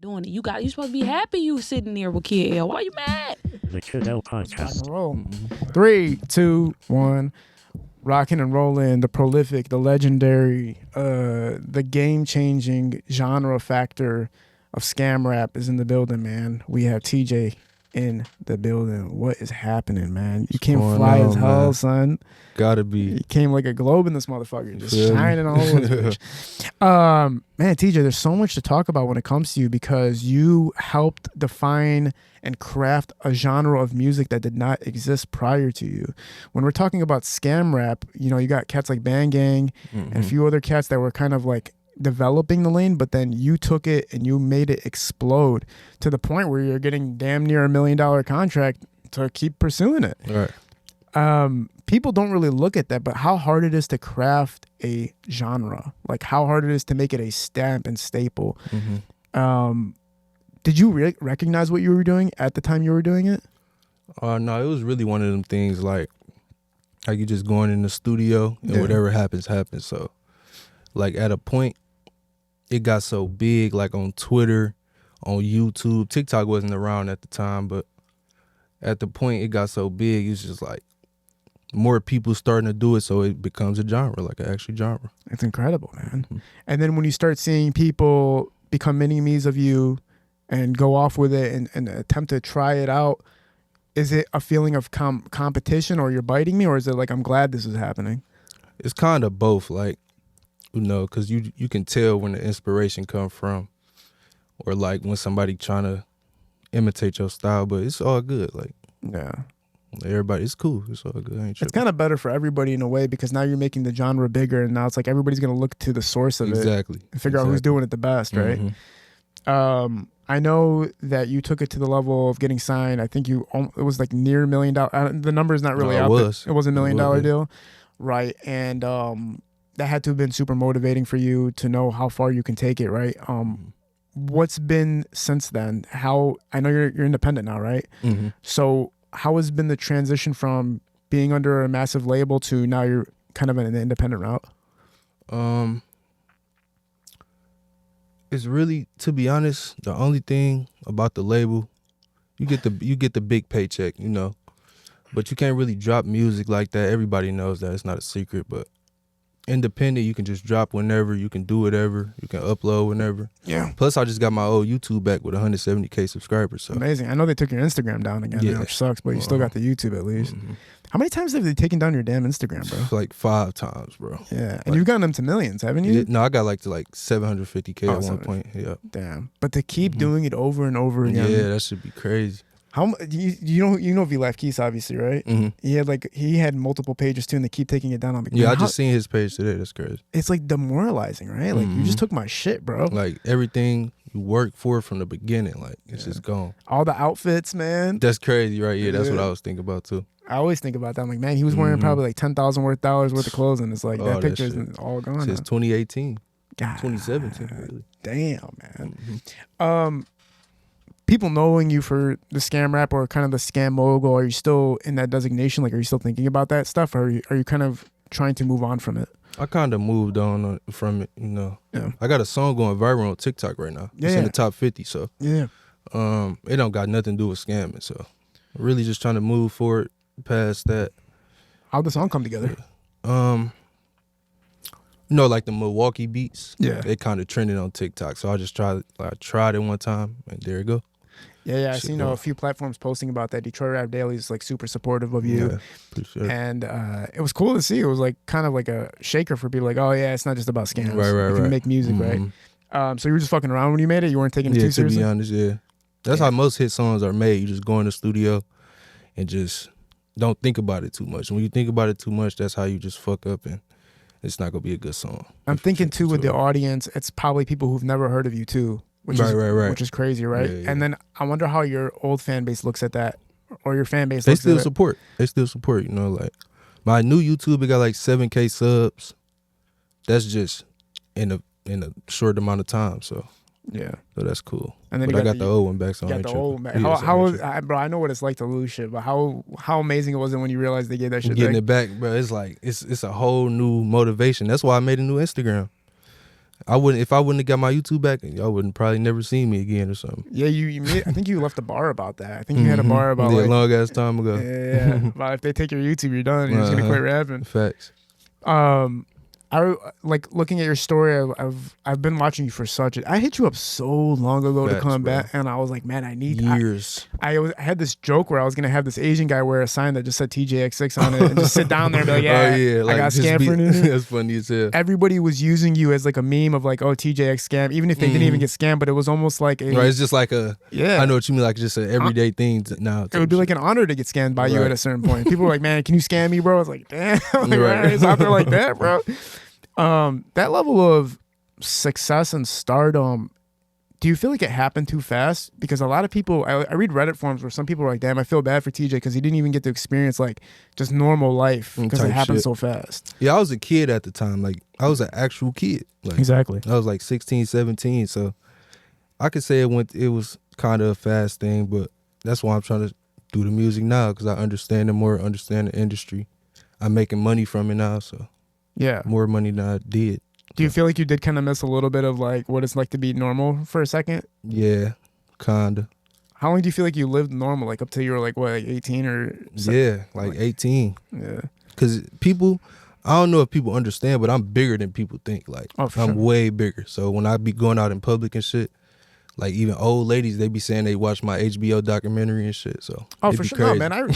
doing it. You supposed to be happy you sitting there with Kid L. Why you mad? The Kid L podcast. Roll. 3, 2, 1. Rocking and rolling. The prolific, the legendary, the game-changing genre factor of scam rap is in the building, man. We have Teejay in the building. What is happening, man? You came fly as hell, man. Son. Gotta be. You came like a globe in this motherfucker, just shining all over this bitch. Man, Teejay, there's so much to talk about when it comes to you because you helped define and craft a genre of music that did not exist prior to you. When we're talking about scam rap, you know, you got cats like Bang Gang and a few other cats that were kind of like developing the lane, but then you took it and you made it explode to the point where you're getting damn near $1 million contract to keep pursuing it. Right. People don't really look at that, but how hard it is to craft a genre, like how hard it is to make it a stamp and staple. Did you recognize what you were doing at the time you were doing it? No, it was really one of them things like you just going in the studio and whatever happens, happens. So like at a point, it got so big, like on Twitter, on YouTube. TikTok wasn't around at the time, but at the point it got so big, it's just like more people starting to do it, so it becomes a genre, like an actual genre. It's incredible, man. And then when you start seeing people become mini-me's of you and go off with it and attempt to try it out, is it a feeling of competition or you're biting me, or is it like I'm glad this is happening? It's kind of both, like, you know, because you can tell when the inspiration comes from, or like when somebody trying to imitate your style, but it's all good. Like, yeah, everybody, it's cool. It's all good. It's kind of better for everybody in a way because now you're making the genre bigger, and now it's like everybody's gonna look to the source of it and figure out who's doing it the best, right? I know that you took it to the level of getting signed. I think it was like near $1 million. The number is not really out there. It was $1 million deal, right? And that had to have been super motivating for you to know how far you can take it, right? What's been since then? How I know you're independent now, right? So how has been the transition from being under a massive label to now you're kind of in an independent route? It's really, to be honest, the only thing about the label, you get the big paycheck, you know, but you can't really drop music like that. Everybody knows that, it's not a secret, but independent, you can just drop whenever, you can do whatever, you can upload whenever. Yeah. Plus, I just got my old YouTube back with 170K subscribers. So amazing. I know they took your Instagram down again, now, which sucks, but you still got the YouTube at least. How many times have they taken down your damn Instagram, bro? Like 5 times, bro. Yeah, and you've gotten them to millions, haven't you? No, I got like to 750K at one point. Yeah. Damn. But to keep doing it over and over again. Yeah, that should be crazy. How you know V-Life Keys, obviously, right? He had multiple pages too, and they keep taking it down. I'm like, yeah, I just seen his page today. That's crazy. It's like demoralizing, right? Like you just took my shit, bro. Like everything you worked for from the beginning, like it's just gone. All the outfits, man. That's crazy, right? Yeah, that's what I was thinking about too. I always think about that. I'm like, man, he was wearing probably like $10,000 worth of clothes, and it's like that picture is all gone. Since 2018, God, 2017, really. Damn, man. People knowing you for the scam rap or kind of the scam mogul, are you still in that designation? Like, are you still thinking about that stuff, or are you kind of trying to move on from it? I kind of moved on from it, you know. Yeah. I got a song going viral on TikTok right now. It's in the top 50, so yeah. It don't got nothing to do with scamming, so really just trying to move forward past that. How'd the song come together? You know, like the Milwaukee beats. Yeah. They kind of trended on TikTok, so I just tried it one time, and there you go. Yeah, I seen a few platforms posting about that. Detroit Rap Daily is like super supportive of you. Yeah, appreciate it. And it was cool to see. It was like kind of like a shaker for people like, oh yeah, it's not just about scams. Right. You make music, right? So you were just fucking around when you made it? You weren't taking it too seriously? To be honest, yeah. That's how most hit songs are made. You just go in the studio and just don't think about it too much. When you think about it too much, that's how you just fuck up and it's not going to be a good song. I'm thinking too with the audience, it's probably people who've never heard of you too. Which is crazy, right? Yeah. And then I wonder how your old fan base looks at that, or your fan base. They still support. They still support. You know, like my new YouTube, it got like 7K subs. That's just in a short amount of time. So yeah, so that's cool. And then but I got the old one back. So got the old man. Bro? I know what it's like to lose shit, but how amazing it was when you realized they gave that shit getting back? it back, bro. It's like it's a whole new motivation. That's why I made a new Instagram. I wouldn't if I wouldn't have got my YouTube back. Y'all wouldn't probably never see me again or something. Yeah, I think you left a bar about that. I think you had a bar about a long ass time ago. Yeah. But if they take your YouTube, you're done. You're just gonna quit rapping. Facts. I like looking at your story. I've been watching you for I hit you up so long ago to come back, and I was like, man, I need years. I had this joke where I was gonna have this Asian guy wear a sign that just said Teejayx6 on it, and just sit down there and be like, yeah, like, I got scammed for it. That's funny as hell. Everybody was using you as like a meme of like, oh, TJX scam, even if they didn't even get scammed, but it was almost like right. It's just like I know what you mean, like just an everyday thing now. It would be like an honor to get scammed by you at a certain point. People were like, man, can you scam me, bro? I was like, damn, like, right. It's out there like that, bro. That level of success and stardom, do you feel like it happened too fast? Because a lot of people, I read Reddit forums where some people are like, damn, I feel bad for TJ because he didn't even get to experience like just normal life because it happened so fast. Yeah, I was a kid at the time. Like I was an actual kid. Like, exactly. I was like 16, 17. So I could say it was kind of a fast thing, but that's why I'm trying to do the music now because I understand the industry. I'm making money from it now, so. Yeah. More money than I did. Do you feel like you did kind of miss a little bit of like what it's like to be normal for a second? Yeah, kinda. How long do you feel like you lived normal? Like up till you were like what, like 18 or? Yeah, like 18. Yeah. Cause people, I don't know if people understand, but I'm bigger than people think. Like I'm way bigger. So when I be going out in public and shit, like even old ladies, they be saying they watch my HBO documentary and shit. So for sure, no, man.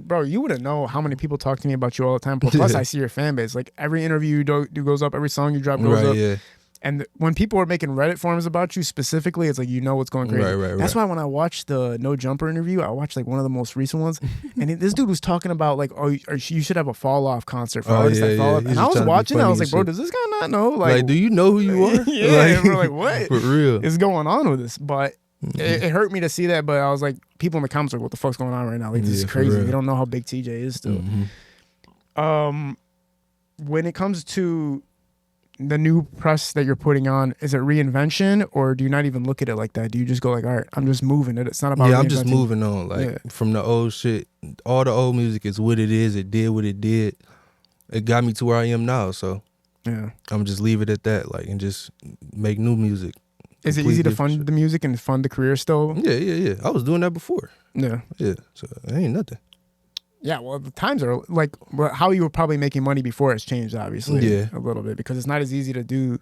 Bro, you wouldn't know how many people talk to me about you all the time. Plus, I see your fan base. Like every interview you do goes up, every song you drop goes up. Yeah. And when people are making Reddit forums about you specifically, it's like you know what's going crazy. Right. That's why when I watched the No Jumper interview, I watched like one of the most recent ones, and this dude was talking about like, oh, you should have a fall off concert for artists that fall off. And I was watching, I was like, bro, does this guy not know? Like, do you know who you are? Yeah, we're like, what? For real, is going on with this? But it hurt me to see that. But I was like, people in the comments are like, what the fuck's going on right now? Like this is crazy. They don't know how big TJ is still. When it comes to the new press that you're putting on, is it reinvention or do you not even look at it like that? Do you just go like, all right, I'm just moving it? It's not about I'm just moving on. Like from the old shit, all the old music is what it is. It did what it did. It got me to where I am now. So I'm just leave it at that, like, and just make new music. Is it easy to fund the music and fund the career still? Yeah. I was doing that before. Yeah. So it ain't nothing. Yeah, well, the times are like how you were probably making money before has changed, obviously, a little bit because it's not as easy to do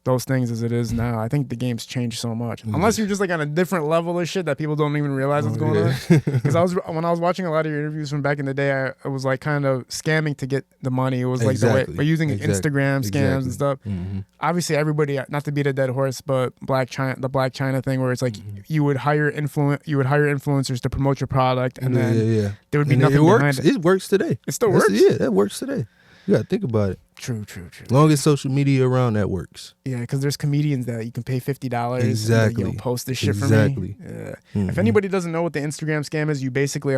those things as it is now. I think the game's changed so much, unless you're just like on a different level of shit that people don't even realize what's going on. Because when I was watching a lot of your interviews from back in the day, I was like kind of scamming to get the money. It was like the way by using Instagram scams and stuff. Obviously, everybody, not to beat a dead horse, but the Black China thing, where it's like you would hire influencers to promote your product, and then there would be nothing behind it. It works today. It still works. Yeah, that works today. You gotta think about it. True. Long as social media around, that works. Yeah, because there's comedians that you can pay $50 exactly. and post this shit for me. Yeah. If anybody doesn't know what the Instagram scam is, you basically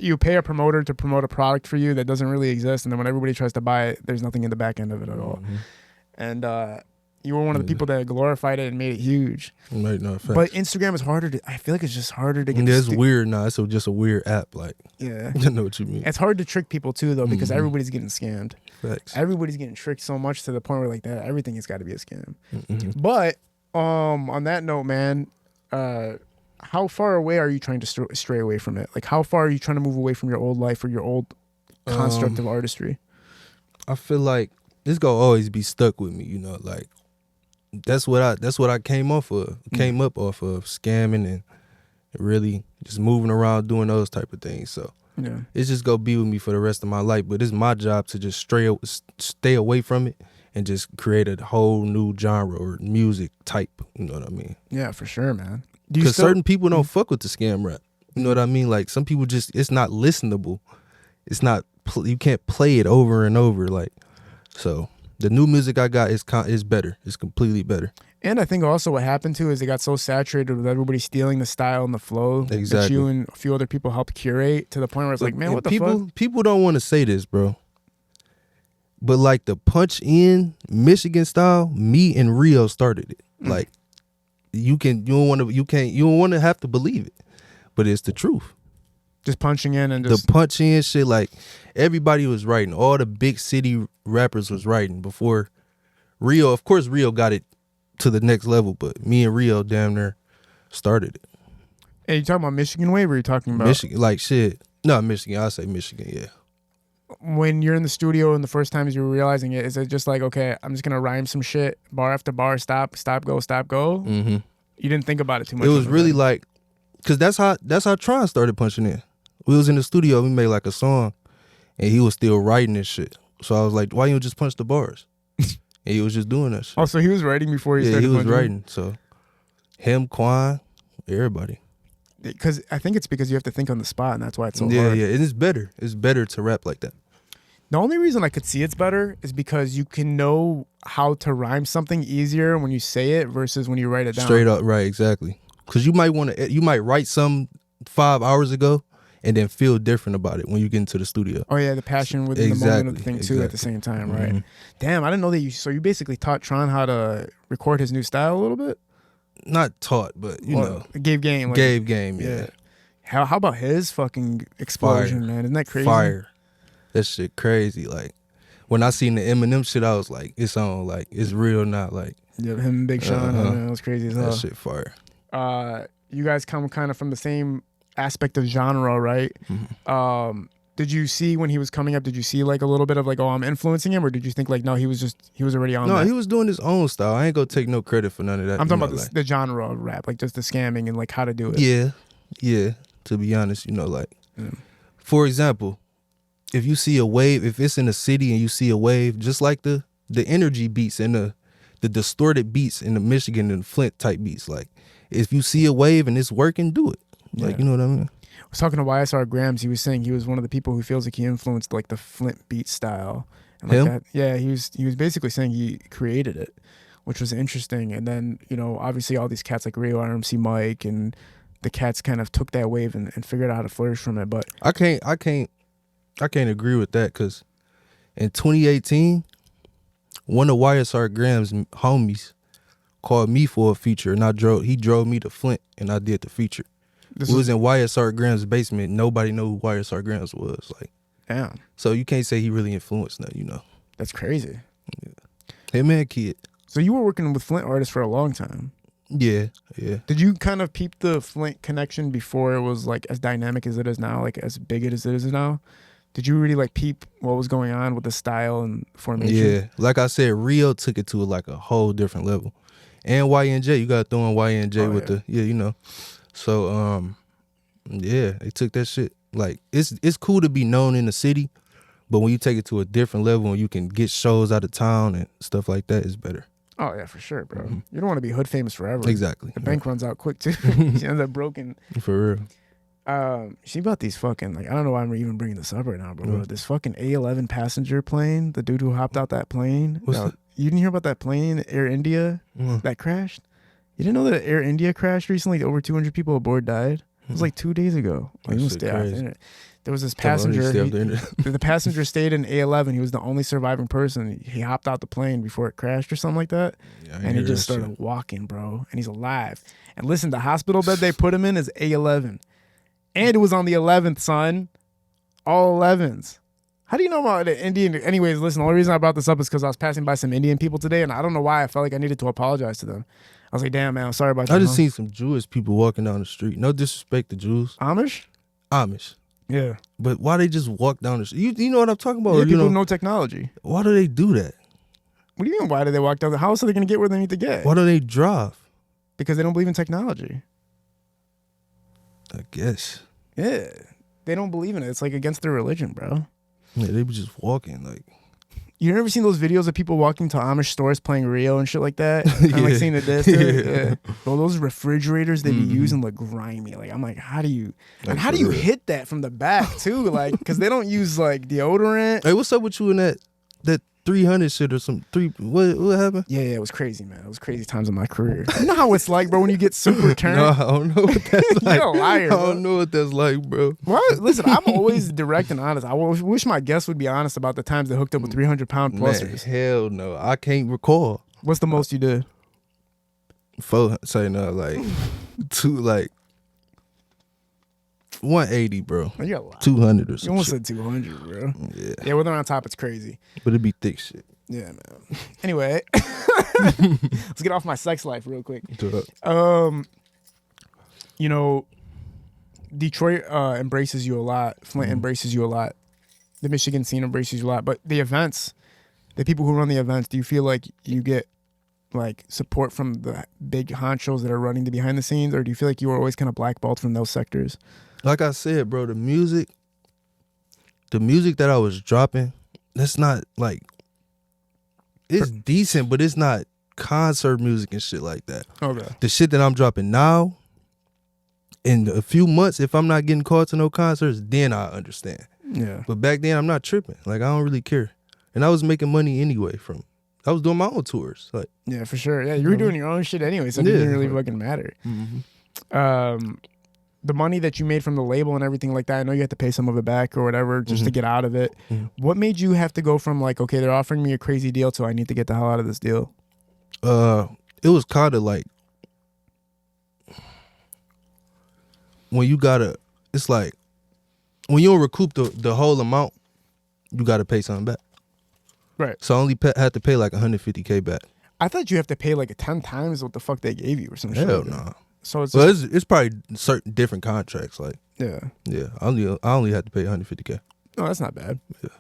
you pay a promoter to promote a product for you that doesn't really exist, and then when everybody tries to buy it, there's nothing in the back end of it at all. And you were one of the people that glorified it and made it huge. Right, no, but Instagram is harder to. I feel like it's just harder to get. It's weird now. It's just a weird app. Like, yeah, I know what you mean. It's hard to trick people too, though, because everybody's getting scammed. Facts. Everybody's getting tricked so much to the point where like that, everything has got to be a scam. But on that note, man, how far away are you trying to stray away from it? Like, how far are you trying to move away from your old life or your old construct of artistry? I feel like this gonna always be stuck with me. You know, like. That's what I came up off of scamming and really just moving around doing those type of things. So it's just gonna be with me for the rest of my life. But it's my job to just stay away from it and just create a whole new genre or music type. You know what I mean? Yeah, for sure, man. Because certain people don't fuck with the scam rap. You know what I mean? Like some people just it's not listenable. It's not you can't play it over and over like so. The new music I got is better. It's completely better. And I think also what happened too is it got so saturated with everybody stealing the style and the flow that you and a few other people helped curate to the point where it's like, man, what the fuck? People don't want to say this, bro. But like the punch in Michigan style, me and Rio started it. Like you don't want to have to believe it, but it's the truth. Just punching in and just the punch in shit. Like everybody was writing. All the big city rappers was writing before Rio, of course, Rio got it to the next level, but me and Rio damn near started it. Hey, you talking about Michigan wave, or are you talking about Michigan? Like shit. No, Michigan. I say Michigan. Yeah. When you're in the studio and the first times you're realizing it, is it just like, okay, I'm just gonna rhyme some shit, bar after bar, stop, go? Mm-hmm. You didn't think about it too much. It was really like, cause that's how Tron started punching in. We was in the studio, we made like a song, and he was still writing this shit. So I was like, why you don't just punch the bars? And he was just doing that shit. Oh, so he was writing before he started. Yeah, he was punching? writing. So him, Quan, everybody. Because I think it's because you have to think on the spot, and that's why it's so yeah, hard. Yeah, and it's better. It's better to rap like that. The only reason I could see it's better is because you can know how to rhyme something easier when you say it versus when you write it down. Straight up, right? Exactly. Because you might write some 5 hours ago and then feel different about it when you get into the studio. Oh yeah, the passion within the moment of the thing too at the same time, right? Mm-hmm. Damn, I didn't know that you. So you basically taught Tron how to record his new style a little bit. Not taught, but you know, gave game. Like, gave game, yeah. How about his fucking explosion, man? Isn't that crazy? Fire. That shit crazy. Like when I seen the Eminem shit, I was like, it's on. Like it's real, not like. Yeah, him and Big Sean. Man, that was crazy as hell. That shit fire. You guys come kind of from the same aspect of genre, right? Mm-hmm. Did you see when he was coming up? Did you see like a little bit of like, oh, I'm influencing him, or did you think like, no, he was already on? No, he was doing his own style. I ain't gonna take no credit for none of that. I'm talking about the genre of rap, like just the scamming and like how to do it. Yeah. To be honest, for example, if you see a wave, if it's in a city and you see a wave, just like the energy beats and the distorted beats in the Michigan and Flint type beats, like if you see a wave and it's working, do it. Like, you know what I mean? I was talking to YSR Grams. He was saying he was one of the people who feels like he influenced like the Flint beat style. And like that. Yeah, he was basically saying he created it, which was interesting. And then, obviously all these cats like Rio, RMC Mike, and the cats kind of took that wave and figured out how to flourish from it. But I can't agree with that, because in 2018, one of YSR Graham's homies called me for a feature, and he drove me to Flint, and I did the feature. We was in YSR Graham's basement. Nobody knew who YSR Grams was. Like, damn. So you can't say he really influenced that, That's crazy. Yeah. Hey man, kid. So you were working with Flint artists for a long time. Yeah. Did you kind of peep the Flint connection before it was like as dynamic as it is now, like as big as it is now? Did you really like peep what was going on with the style and formation? Yeah, like I said, Rio took it to like a whole different level. And YNJ, you got to throw in YNJ with the So they took that shit. Like it's cool to be known in the city, but when you take it to a different level and you can get shows out of town and stuff like that, it's better. Oh yeah, for sure, bro. Mm-hmm. You don't want to be hood famous forever. Exactly. The bank runs out quick too. She ends up broken. For real. She bought these fucking, like, I don't know why I'm even bringing this up right now, bro. This fucking A11 passenger plane, the dude who hopped out that plane. You didn't hear about that plane, Air India, that crashed? You didn't know that Air India crashed recently? Over 200 people aboard died. It was like 2 days ago. There was this passenger. The passenger stayed in A11. He was the only surviving person. He hopped out the plane before it crashed or something like that. Yeah, and he just started walking, bro. And he's alive. And listen, the hospital bed they put him in is A11. And it was on the 11th, son. All 11s. How do you know about the Indian? Anyways, listen, the only reason I brought this up is because I was passing by some Indian people today, and I don't know why I felt like I needed to apologize to them. I was like, damn, man, I'm sorry about that. I just seen some Jewish people walking down the street. No disrespect to Jews. Amish. Yeah. But why they just walk down the street? You know what I'm talking about? Yeah, people with no technology. Why do they do that? What do you mean, why do they walk down? How else are they going to get where they need to get? Why do they drive? Because they don't believe in technology. I guess. Yeah. They don't believe in it. It's like against their religion, bro. Yeah, they be just walking like. You never seen those videos of people walking to Amish stores playing Rio and shit like that? I'm like seeing the disc. Yeah. Well, those refrigerators they be using look grimy. Like, I'm like, how do you hit that from the back too? Like, because they don't use like deodorant. Hey, what's up with you in that 300 shit or some what happened? Yeah, it was crazy, man. It was crazy times in my career. You know how it's like, bro, when you get super turned? No, I don't know what that's like. You're a liar, bro. I don't know what that's like, bro. Well, listen, I'm always direct and honest. I wish my guests would be honest about the times they hooked up with 300-pound plusers. Man, hell no. I can't recall. What's the most you did? Like 180, bro. You're a lot. 200 or something. You almost said 200, bro. Yeah, when they're on top, it's crazy. But it'd be thick shit. Yeah, man. Anyway, let's get off my sex life real quick. You know, Detroit embraces you a lot. Flint embraces you a lot. The Michigan scene embraces you a lot. But the events, the people who run the events, do you feel like you get like support from the big honchos that are running the behind the scenes, or do you feel like you were always kind of blackballed from those sectors? Like I said, bro, the music that I was dropping, that's not like, it's decent, but it's not concert music and shit like that. Okay. The shit that I'm dropping now, in a few months, if I'm not getting called to no concerts, then I understand. Yeah. But back then, I'm not tripping. Like, I don't really care. And I was making money anyway I was doing my own tours. Like, yeah, for sure. Yeah, you were doing your own shit anyway, so it didn't really fucking matter. The money that you made from the label and everything like that, I know you had to pay some of it back or whatever just to get out of it. What made you have to go from like, okay, they're offering me a crazy deal, so I need to get the hell out of this deal? It was kind of like, when you gotta, it's like, when you don't recoup the whole amount, you gotta pay something back. Right. So I only had to pay like $150K back. I thought you have to pay like 10 times what the fuck they gave you or some shit. Hell no. So it's it's probably certain different contracts. Like, yeah. I only had to pay $150K. No, that's not bad. Yeah.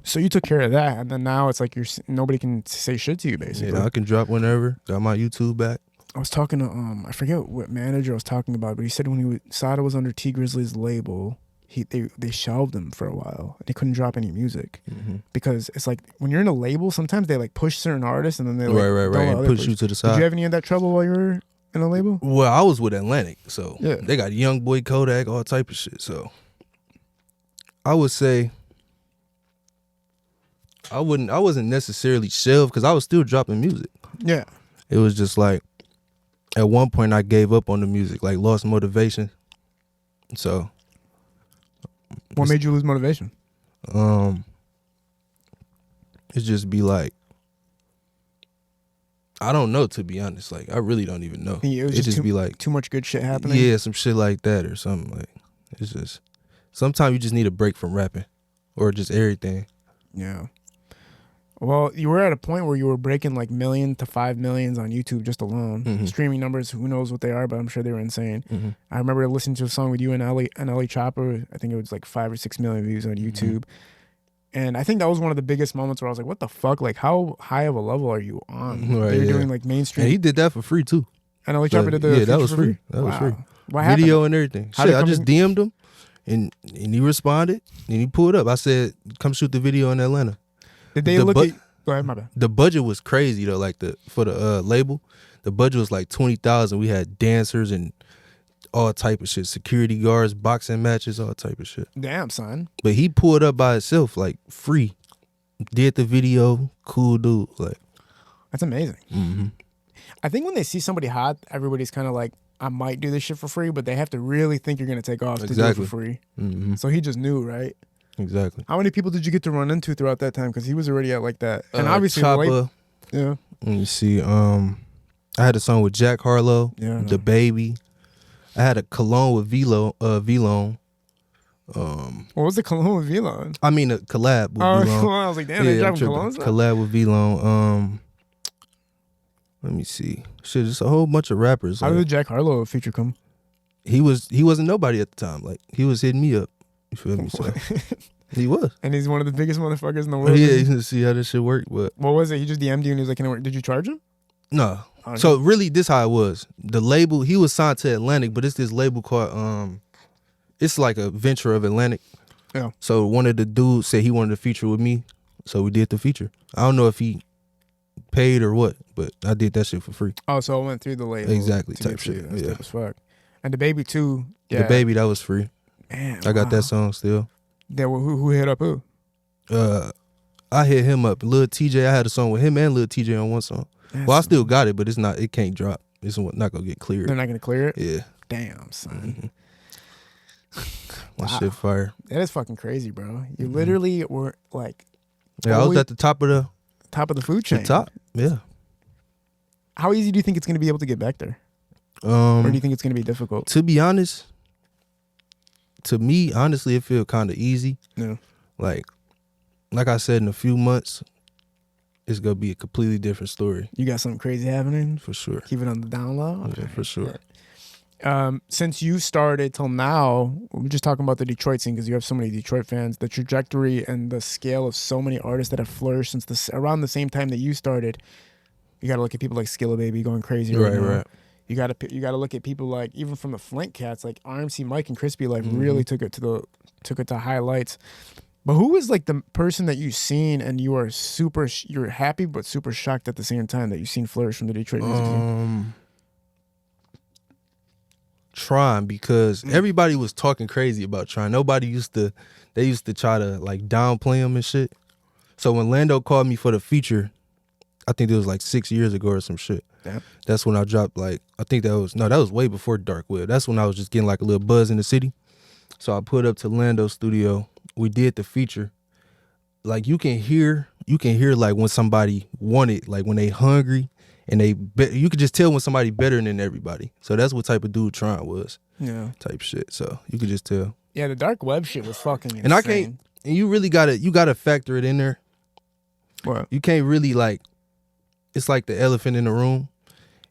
So you took care of that, and then now it's like nobody can say shit to you basically. Yeah, I can drop whenever. Got my YouTube back. I was talking to I forget what manager I was talking about, but he said when Sada was under T Grizzly's label, they shelved him for a while. They couldn't drop any music because it's like when you're in a label, sometimes they like push certain artists and then they like right, and push you to the side. Did you have any of that trouble while you were in a label? Well, I was with Atlantic, so yeah. They got Young Boy Kodak, all type of shit. So I would say I wasn't necessarily shelved because I was still dropping music. Yeah. It was just like at one point I gave up on the music, like lost motivation. So what made you lose motivation? It just be like, I don't know, to be honest. Like, I really don't even know. It just be like too much good shit happening. Yeah, some shit like that or something. Like, it's just sometimes you just need a break from rapping or just everything. Yeah. Well, you were at a point where you were breaking like 1 million to 5 millions on YouTube just alone. Streaming numbers, who knows what they are, but I'm sure they were insane. I remember listening to a song with you and Ellie Chopper. I think it was like 5 or 6 million views on YouTube. And I think that was one of the biggest moments where I was like, what the fuck? Like, how high of a level are you on? Right, You're doing like mainstream. And he did that for free too. And Ellie Chopper did that. Yeah, that was free. That was free. What happened? Video and everything. Shit, I just DM'd him and he responded and he pulled up. I said, come shoot the video in Atlanta. Did they look at... Go ahead, my bad. The budget was crazy though. Like for the label, the budget was like $20,000. We had dancers and all type of shit, security guards, boxing matches, all type of shit. Damn, son. But he pulled up by himself, like free. Did the video, cool dude. Like, that's amazing. I think when they see somebody hot, everybody's kind of like, I might do this shit for free, but they have to really think you're gonna take off to do it for free. So he just knew, right? Exactly. How many people did you get to run into throughout that time? Because he was already at like that, and obviously, Chopper. Yeah. Let me see. I had a song with Jack Harlow. Yeah. The Baby. I had a cologne with V-Lone. What was the cologne with V-Lone? I mean a collab with V-Lone. I was like, damn, they dropping colognes? Collab with V-Lone. Let me see. Shit, just a whole bunch of rappers. How did Jack Harlow feature come? He wasn't nobody at the time. Like, he was hitting me up. You feel me? So he was. And he's one of the biggest motherfuckers in the world. Yeah, you can see how this shit worked. But what was it? He just DM'd you and he was like, can I work? Did you charge him? No. So really, this how it was. The label, he was signed to Atlantic, but it's this label called it's like a venture of Atlantic. Yeah. So one of the dudes said he wanted to feature with me, so we did the feature. I don't know if he paid or what, but I did that shit for free. Oh, so it went through the label. Exactly, type shit. That's yeah. dope as fuck. And the Baby too. Yeah. The Baby, that was free. Man, I got that song still. Yeah, well, who hit up who? I hit him up. Lil Teejay, I had a song with him and Lil Teejay on one song. Well, I still got it, but it can't drop. It's not gonna get cleared. They're not gonna clear it? Yeah. Damn, son. That shit fire. That is fucking crazy, bro. You literally were like, yeah, I was at the top of the food chain. The top, yeah. How easy do you think it's gonna be able to get back there? Or do you think it's gonna be difficult? To be honest, to me, honestly, it feels kind of easy. Yeah. Like I said, in a few months, it's gonna be a completely different story. You got something crazy happening? For sure. Keep it on the down low? Yeah, for sure. Since you started till now, we're just talking about the Detroit scene because you have so many Detroit fans, the trajectory and the scale of so many artists that have flourished since around the same time that you started. You got to look at people like Skilla Baby going crazy right now. Right. You got to look at people like, even from the Flint cats, like RMC Mike and Crispy Life really took it to highlights. But who is like the person that you've seen and you are you're happy but super shocked at the same time that you've seen flourish from the Detroit music scene? Trying, because everybody was talking crazy about Trying. They used to try to like downplay him and shit. So when Lando called me for the feature, I think it was like 6 years ago or some shit. Yeah. That's when I dropped like, I think that was way before Dark Web. That's when I was just getting like a little buzz in the city. So I put up to Lando's studio. We did the feature. Like you can hear like when somebody wanted, like when they hungry. And you could just tell when somebody better than everybody. So that's what type of dude Tron was. Yeah. Type shit. So you could just tell. Yeah, the Dark Web shit was fucking insane. And I can't, and you really gotta factor it in there. What? You can't really like, it's like the elephant in the room.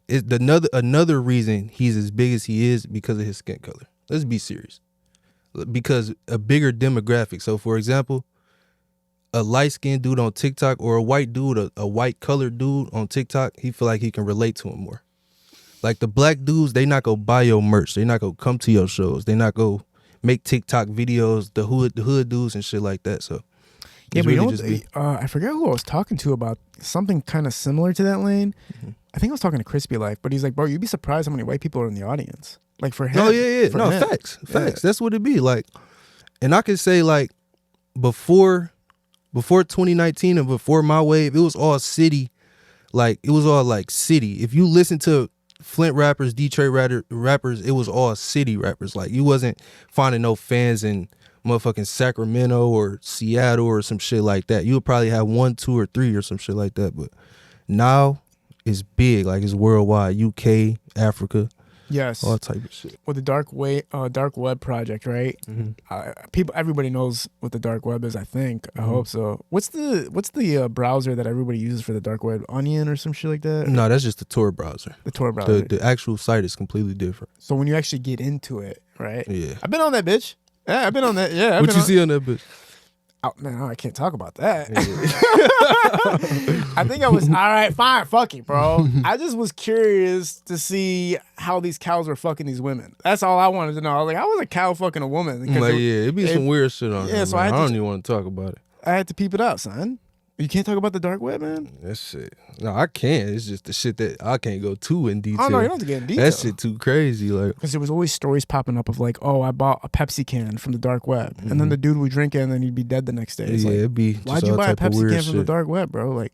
It's another reason he's as big as he is because of his skin color. Let's be serious. Because a bigger demographic. So for example, a light-skinned dude on TikTok or a white dude, a white-colored dude on TikTok, he feel like he can relate to him more. Like the black dudes, they not go buy your merch. They not go come to your shows. They not go make TikTok videos, the hood dudes and shit like that. So yeah, but really I forget who I was talking to about something kind of similar to that lane. Mm-hmm. I think I was talking to Crispy Life, but he's like, bro, you'd be surprised how many white people are in the audience. Like for him. Oh yeah. No, him. Facts. Yeah. That's what it be like. And I could say like before 2019 and before my wave, it was all city. Like, it was all like city. If you listen to Flint rappers, Detroit rappers, it was all city rappers. Like, you wasn't finding no fans in motherfucking Sacramento or Seattle or some shit like that. You would probably have 1, 2, or 3 or some shit like that. But now it's big. Like, it's worldwide. UK, Africa. Yes, all type of shit. With the Dark Web project, right? Mm-hmm. Everybody knows what the Dark Web is. I think. I hope so. What's the browser that everybody uses for the Dark Web? Onion or some shit like that? No, that's just the Tor browser. The Tor browser. The actual site is completely different. So when you actually get into it, right? Yeah. I've been on that bitch. Yeah, I've been on that. Yeah. What you see on that bitch? Oh, man, I can't talk about that. I think I was, all right, fine, fuck it, bro. I just was curious to see how these cows were fucking these women. That's all I wanted to know. I was like, how was a cow fucking a woman? Like, it'd be some weird shit on there, so I don't even want to talk about it. I had to peep it out, son. You can't talk about the Dark Web, man? That shit. No, I can. It's just the shit that I can't go too in detail. Oh, no, you don't have to get in detail. That shit too crazy. Like, because there was always stories popping up of like, oh, I bought a Pepsi can from the Dark Web. Mm-hmm. And then the dude would drink it and then he'd be dead the next day. It's it'd be just why'd you buy a Pepsi can from the Dark Web, bro? Like,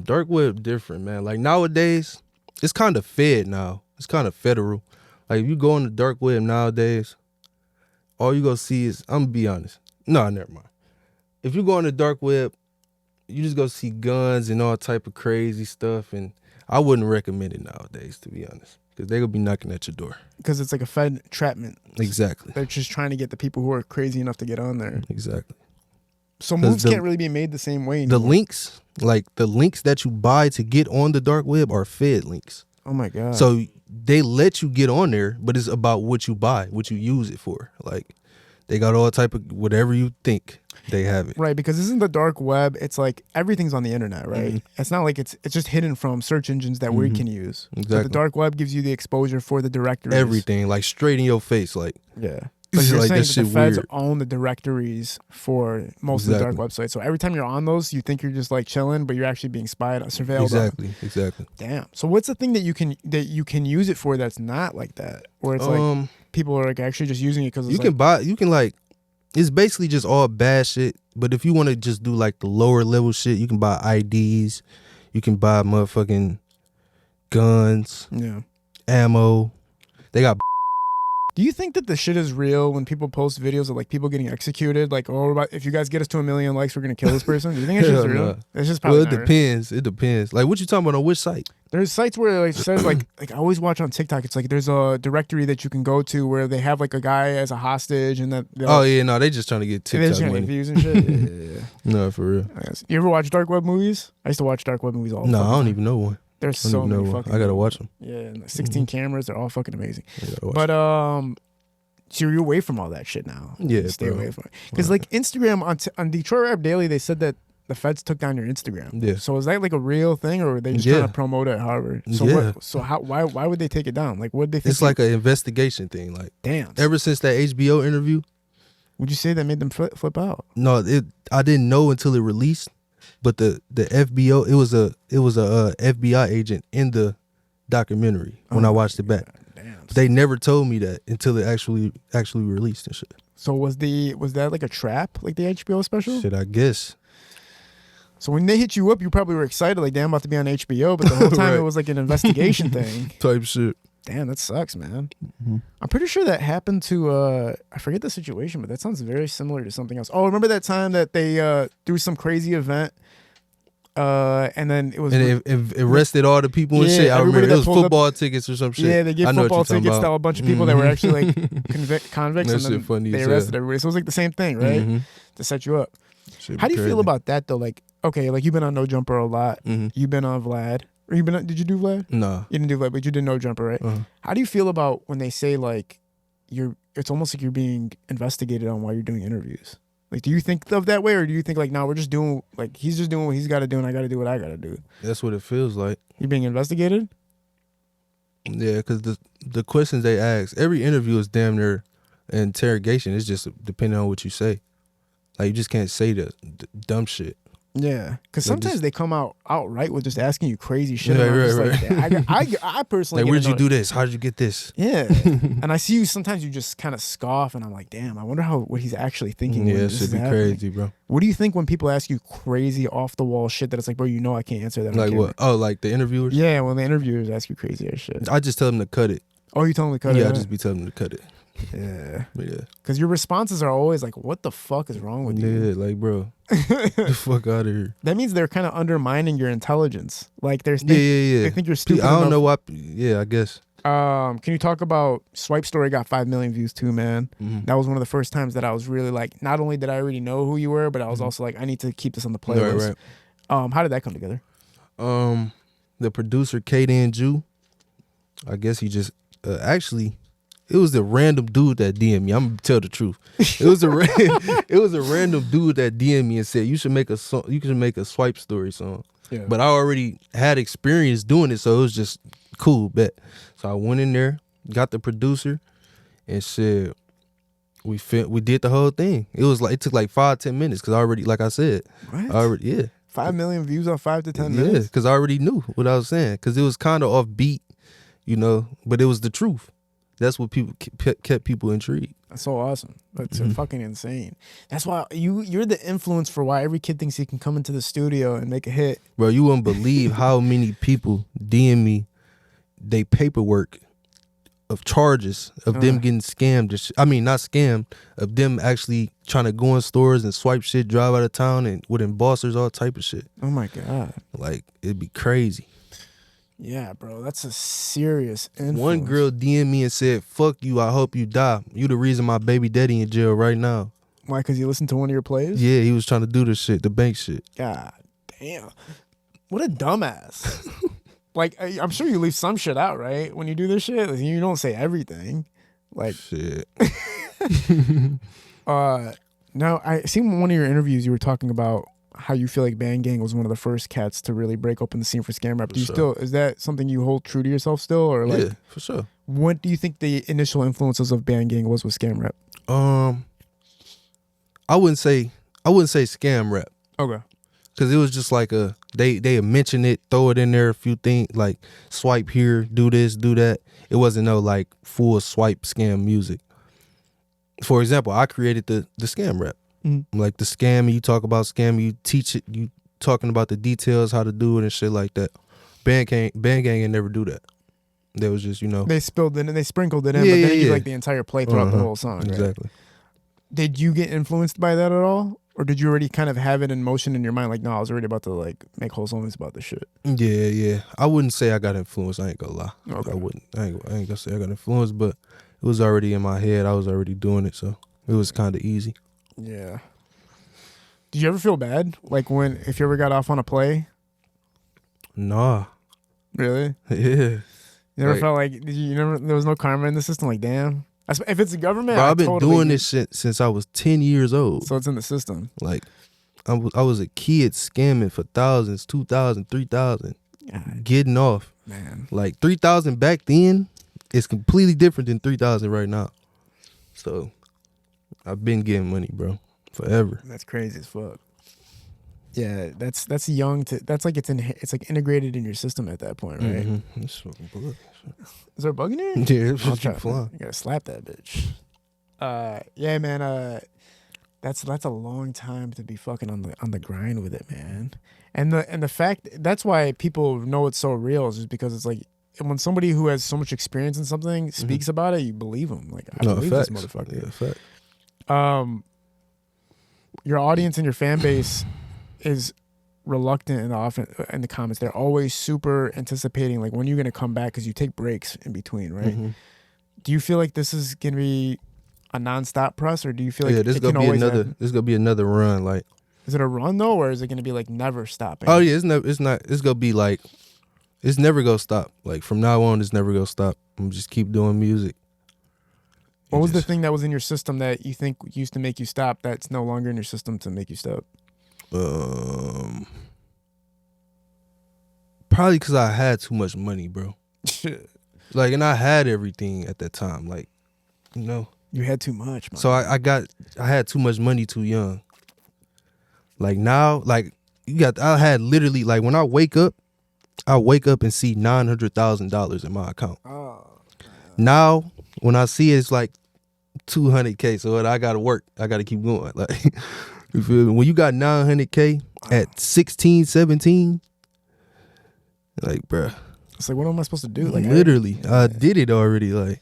Dark Web different, man. Like nowadays, it's kind of fed now. It's kind of federal. Like if you go on the Dark Web nowadays, all you gonna see is, I'm gonna be honest. No, never mind. If you go on the Dark Web, you just go see guns and all type of crazy stuff, and I wouldn't recommend it nowadays, to be honest, because they're gonna be knocking at your door. Because it's like a Fed entrapment. Exactly. They're just trying to get the people who are crazy enough to get on there. Exactly. So moves can't really be made the same way anymore. The links that you buy to get on the Dark Web are Fed links. Oh my God. So they let you get on there, but it's about what you buy, what you use it for. Like they got all type of whatever you think. They have it. Right, because isn't the Dark Web, it's like everything's on the internet, right? Mm-hmm. It's not like it's just hidden from search engines that we can use. Exactly. But the Dark Web gives you the exposure for the directories. Everything, like straight in your face. Like, yeah. But you're like, saying that the feds own the directories for most of the dark websites. So every time you're on those, you think you're just like chilling, but you're actually being spied, surveilled. Exactly. Damn. So what's the thing that you can use it for that's not like that? Where it's like people are like actually just using it because it's basically just all bad shit. But if you want to just do like the lower level shit, you can buy IDs. You can buy motherfucking guns. Yeah. Ammo. They got Do you think that the shit is real when people post videos of like people getting executed? Like, oh, if you guys get us to 1 million likes, we're gonna kill this person. Do you think it's just real? Nah. It's just probably it depends. It depends. Like, what you talking about on which site? There's sites where it says like I always watch on TikTok. It's like there's a directory that you can go to where they have like a guy as a hostage and that. Oh yeah, no, they just trying to get TikTok money. Views and shit. Yeah. No, for real. You ever watch dark web movies? I used to watch dark web movies all the time. No, I don't even know one. There's so many fucking. I gotta watch them. Yeah, and 16 cameras. They're all fucking amazing. But so you're away from all that shit now. Yeah, stay away from it. Because like Instagram on Detroit Rap Daily, they said that the feds took down your Instagram. Yeah. So is that like a real thing, or were they just trying to promote it? However. So why would they take it down? Like, what they think? It's like an investigation thing. Like, damn. Ever since that HBO interview. Would you say that made them flip out? No, I didn't know until it released. But the FBO, it was a FBI agent in the documentary when I watched it back. Damn. They never told me that until it actually released and shit. So was that like a trap, like the HBO special? Shit, I guess. So when they hit you up, you probably were excited, like, damn, I'm about to be on HBO, but the whole time right. It was like an investigation thing. Type shit. Damn, that sucks, man. Mm-hmm. I'm pretty sure that happened to, I forget the situation, but that sounds very similar to something else. Oh, remember that time that they threw some crazy event? And then it was... And it arrested all the people and shit. I remember it was football tickets or some shit. Yeah, they gave football tickets to a bunch of people that were actually like convicts. That and then funny they arrested everybody. So it was like the same thing, right? Mm-hmm. To set you up. How do you feel about that though? Like, okay, like you've been on No Jumper a lot. Mm-hmm. You've been on Vlad. Or did you do Vlad? No. You didn't do Vlad, but you did No Jumper, right? Uh-huh. How do you feel about when they say like it's almost like you're being investigated on while you're doing interviews? Like, do you think of that way, or do you think like, no, we're just doing, like, he's just doing what he's got to do, and I got to do what I got to do? That's what it feels like. You're being investigated? Yeah, because the questions they ask, every interview is damn near an interrogation. It's just depending on what you say. Like, you just can't say the dumb shit. Yeah, because sometimes they come out outright with just asking you crazy shit. Yeah, right. I personally, like, where'd you do this? How did you get this? Yeah, and I see you sometimes. You just kind of scoff, and I'm like, damn, I wonder what he's actually thinking. Yeah, it should be crazy, bro. What do you think when people ask you crazy off the wall shit that it's like, bro, you know, I can't answer that. Like what? Oh, like the interviewers? Yeah, when the interviewers ask you crazy ass shit. I just tell them to cut it. Oh, you tell them to cut it? Yeah, I just be telling them to cut it. Yeah. Yeah. Because your responses are always like, what the fuck is wrong with you? Yeah, like, bro, get the fuck out of here. That means they're kind of undermining your intelligence. Like, yeah. They think you're stupid. I don't know why. Yeah, I guess. Can you talk about Swipe Story got 5 million views too, man? Mm-hmm. That was one of the first times that I was really like, not only did I already know who you were, but I was also like, I need to keep this on the playlist. Right. How did that come together? The producer, Kaden Jew, I guess he just actually... It was a random dude that DM'd me. I'm gonna tell the truth. It was a random dude that DM'd me and said you should make a song. You can make a Swipe Story song. Yeah. But I already had experience doing it, so it was just cool. Bet. So I went in there, got the producer, and said we did the whole thing. It took like 5-10 minutes because I already, like I said, what? 5 million views on 5 to 10 minutes. Yeah, because I already knew what I was saying. Because it was kind of offbeat, but it was the truth. That's what kept people intrigued. That's so awesome. That's fucking insane. That's why you're the influence for why every kid thinks he can come into the studio and make a hit. Bro, you wouldn't believe how many people DM me they paperwork of charges of them getting scammed. I mean, not scammed, of them actually trying to go in stores and swipe shit, drive out of town, and with embossers, all type of shit. Oh my God. Like, it'd be crazy. Yeah, bro, that's a serious influence. One girl DM'd me and said, fuck you, I hope you die. You the reason my baby daddy in jail right now. Why, because you listened to one of your plays? Yeah, he was trying to do this shit, the bank shit. God damn. What a dumbass. Like, I'm sure you leave some shit out, right? When you do this shit, like, you don't say everything. Like, shit. Now, I seen one of your interviews, you were talking about how you feel like Bang Gang was one of the first cats to really break open the scene for scam rap. Is that something you hold true to yourself still, or like? Yeah, for sure. What do you think the initial influences of Bang Gang was with scam rap? I wouldn't say scam rap. Okay. Because it was just like they mention it, throw it in there, a few things like swipe here, do this, do that. It wasn't no like full swipe scam music. For example, I created the scam rap. Mm-hmm. Like the scam, you talk about scam, you teach it, you talking about the details, how to do it and shit like that. Bang Gang ain't never do that. They was just, they spilled it and they sprinkled it in, Yeah, but then yeah, you yeah. like the entire play throughout the whole song. Right? Exactly. Did you get influenced by that at all? Or did you already kind of have it in motion in your mind? Like, no, I was already about to like make whole songs about this shit. Yeah. I wouldn't say I got influenced. I ain't gonna lie. Okay. I wouldn't. I ain't gonna say I got influenced, but it was already in my head. I was already doing it, so it was kind of easy. Yeah. Did you ever feel bad? Like if you ever got off on a play? Nah. Really? Yeah. You never felt like there was no karma in the system? Like, damn. If it's the government, Bro, I've been doing this shit since I was 10 years old. So it's in the system. Like, I was a kid scamming for thousands, 2,000, 3,000, getting off. Man. Like 3,000 back then is completely different than 3,000 right now. So I've been getting money, bro, forever. That's crazy as fuck. Yeah, that's young. That's like it's like integrated in your system at that point, right? Mm-hmm. It's fucking bug. Is there a bug in here? Yeah, it's I'll just try. flying. You gotta slap that bitch. Yeah, man. That's a long time to be fucking on the grind with it, man. And the fact that's why people know it's so real is just because it's like when somebody who has so much experience in something speaks about it, you believe them. Like I believe facts. this motherfucker. Yeah, fact. Your audience and your fan base is reluctant and often in the comments. They're always super anticipating like when you're gonna come back because you take breaks in between, right? Mm-hmm. Do you feel like this is gonna be a nonstop press, or do you feel like this is gonna be another run? Like, is it a run though, or is it gonna be like never stopping? oh yeah, it's gonna be like it's never gonna stop. Like from now on, it's never gonna stop. I'm just keep doing music. What was the thing that was in your system that you think used to make you stop that's no longer in your system to make you stop? Probably because I had too much money, bro. Like, and I had everything at that time. Like, you had too much, man. So I had too much money too young. Like now, like I had literally like when I wake up and see $900,000 in my account. Oh. Now when I see it, it's like $200K. So I gotta work. I gotta keep going. Like, you feel me? When you got $900K at 16, 17, like, bruh. It's like, what am I supposed to do? Like, literally, I did it already. Like,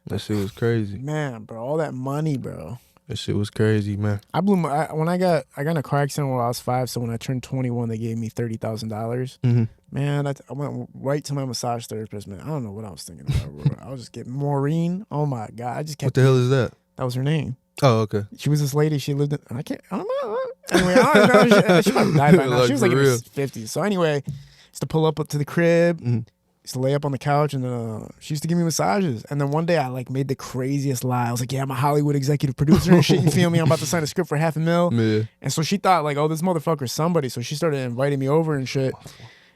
that shit was crazy. Man, bro, all that money, bro. That shit was crazy, man. I got in a car accident when I was 5. So when I turned 21, they gave me $30,000. Mm-hmm. Man, I went right to my massage therapist. Man, I don't know what I was thinking about. Bro. I was just getting Maureen. Oh my god, I just kept. What the hell is that? That was her name. Oh, okay. She was this lady. She lived in. I don't know. Anyway, I don't know. She might have died by now. She was like in her 50s. So anyway, used to pull up to the crib. Mm-hmm. Used to lay up on the couch, and she used to give me massages. And then one day I like made the craziest lie. I was like, yeah, I'm a Hollywood executive producer and shit. You feel me? I'm about to sign a script for $500,000. Yeah. And so she thought like, oh, this motherfucker's somebody. So she started inviting me over and shit.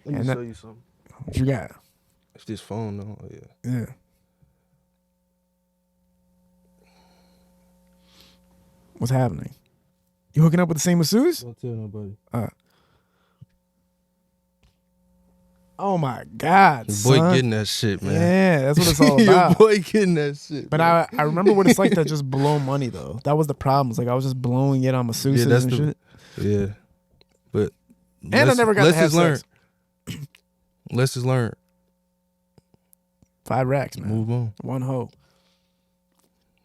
Let me show you something. What you got? It's this phone though. Oh, yeah. Yeah. What's happening? You hooking up with the same masseuse? Don't tell nobody. Oh my God, Your boy getting that shit, man. Yeah, that's what it's all about. Your boy getting that shit. But man. I remember what it's like to just blow money though. That was the problem. It's like I was just blowing it on masseuses and shit. Yeah. But I never got to have sex. Lessons learned. 5 racks, man. Move on. 1 hoe.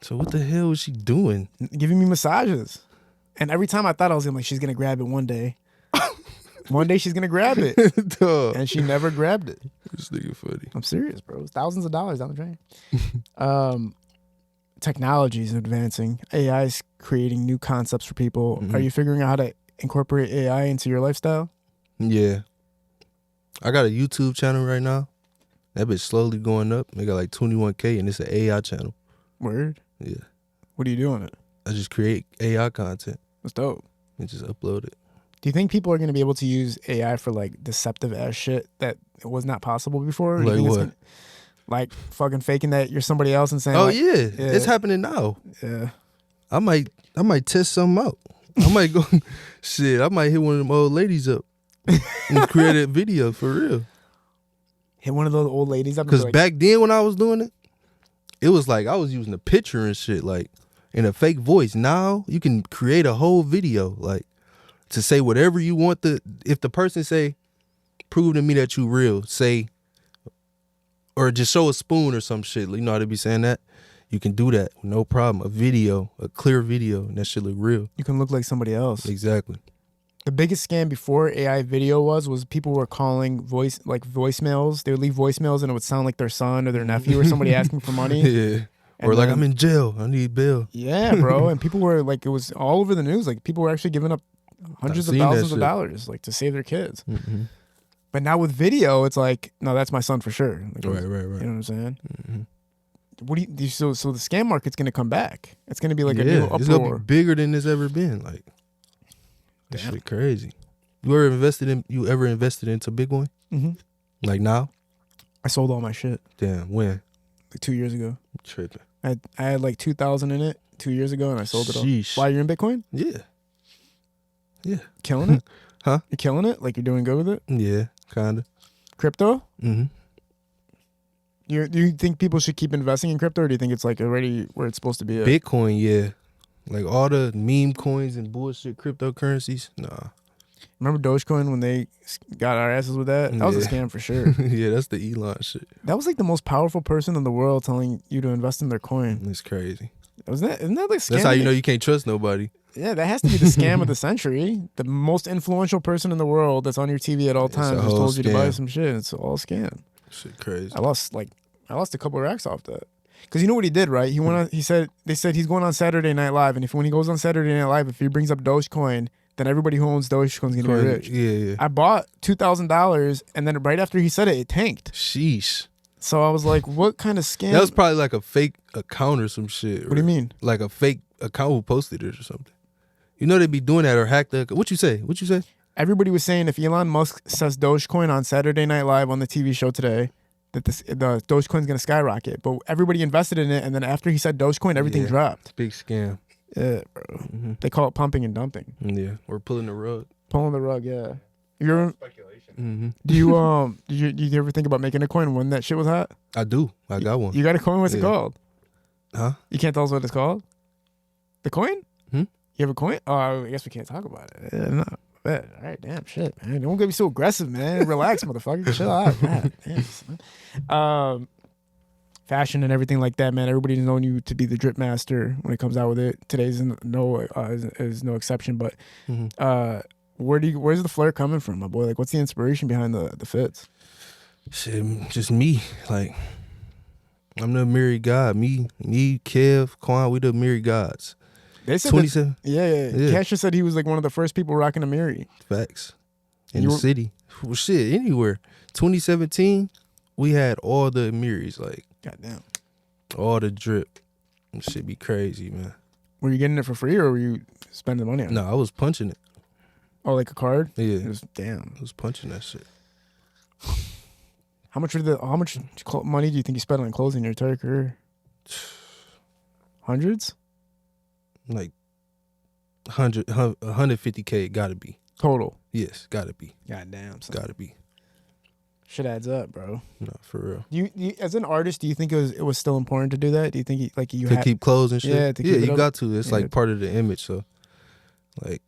So what the hell was she doing? Giving me massages. And every time I thought I was gonna she's gonna grab it one day. One day she's gonna grab it. And she never grabbed it. This nigga funny. I'm serious, bro. It's thousands of dollars down the drain. Technology is advancing. AI is creating new concepts for people. Mm-hmm. Are you figuring out how to incorporate AI into your lifestyle? Yeah. I got a YouTube channel right now. That bitch slowly going up. They got like 21K and it's an AI channel. Word? Yeah. What are you doing it? I just create AI content. That's dope. And just upload it. Do you think people are going to be able to use AI for like deceptive ass shit that was not possible before? Like what? Like fucking faking that you're somebody else and saying, oh like, yeah, it's happening now. Yeah. I might test something out. I might go, shit, I might hit one of them old ladies up and create a video for real. Hit one of those old ladies up. Because back then when I was doing it was like I was using a picture and shit, like in a fake voice. Now you can create a whole video, like to say whatever you want. If the person say, prove to me that you real, say or just show a spoon or some shit. You know how they be saying that? You can do that, no problem. A video, a clear video, and that shit look real. You can look like somebody else. Exactly. The biggest scam before AI video was people were calling voicemails. They would leave voicemails and it would sound like their son or their nephew or somebody asking for money. Yeah. And or like, I'm in jail, I need bail. Yeah, bro. And people were like, it was all over the news. Like people were actually giving up hundreds of thousands of dollars like to save their kids. Mm-hmm. But now with video, it's like, no, that's my son for sure. Like, right. You know what I'm saying? Mm-hmm. What do you so the scam market's gonna come back. It's gonna be like a new uproar. It's gonna be bigger than it's ever been. Like that shit crazy. You ever invested into Bitcoin? Mm-hmm. Like now? I sold all my shit. Damn, when? Like 2 years ago. I'm tripping. I had like 2,000 in it 2 years ago and I sold it all. Why, you're in Bitcoin? Yeah. Yeah. Killing it? Huh? You're killing it? Like you're doing good with it? Yeah, kinda. Crypto? Mm-hmm. Do you think people should keep investing in crypto, or do you think it's like already where it's supposed to be at? Bitcoin, yeah. Like all the meme coins and bullshit cryptocurrencies, nah. Remember Dogecoin when they got our asses with that? That was a scam for sure. Yeah, that's the Elon shit. That was like the most powerful person in the world telling you to invest in their coin. It's crazy. Isn't that like scam? That's how you know you can't trust nobody. Yeah, that has to be the scam of the century. The most influential person in the world that's on your TV at all times just told you to buy some shit. It's all scam. Shit crazy. I lost a couple of racks off that. Because you know what he did, right? They said he's going on Saturday Night Live, and when he goes on Saturday Night Live, if he brings up Dogecoin, then everybody who owns Dogecoin is gonna be rich. Yeah. I bought $2,000, and then right after he said it tanked. Sheesh. So I was like, what kind of scam? That was probably like a fake account or some shit. What do you mean? Like a fake account who posted it or something. You know they be doing that or hack the. What you say? Everybody was saying if Elon Musk says Dogecoin on Saturday Night Live on the TV show today, that the Dogecoin's gonna skyrocket. But everybody invested in it, and then after he said Dogecoin, everything dropped. Big scam. Yeah, bro. Mm-hmm. They call it pumping and dumping. Yeah, or pulling the rug. Pulling the rug, yeah. You're Speculation. Mm-hmm. Did you ever think about making a coin when that shit was hot? I do. I got one. You got a coin? What's it called? Huh? You can't tell us what it's called? The coin? Hmm? You have a coin? Oh, I guess we can't talk about it. Yeah, no. All right, damn shit, man. Don't get me so aggressive, man. Relax, motherfucker. Chill out. God, damn. Fashion and everything like that, man. Everybody's known you to be the drip master when it comes out with it. Today's no exception. But where's the flair coming from, my boy? Like, what's the inspiration behind the fits? Shit, just me. Like, I'm the married god. Me, Kev, Quan, we the married gods. They said 27. Yeah. Casher said he was like one of the first people rocking a Miri. Facts. In the city. Well, shit, anywhere. 2017, we had all the Miris, like. Goddamn. All the drip. Shit be crazy, man. Were you getting it for free or were you spending money on it? No, I was punching it. Oh, like a card? Yeah. Damn. I was punching that shit. How much money do you think you spent on clothes in your entire career? Hundreds? Like 150K, gotta be. Total? Yes, gotta be. Goddamn. Son. Gotta be. Shit adds up, bro. No, for real. You as an artist, do you think it was still important to do that? Do you think you to keep clothes and shit? Yeah, you got to. It's like part of the image. So, like,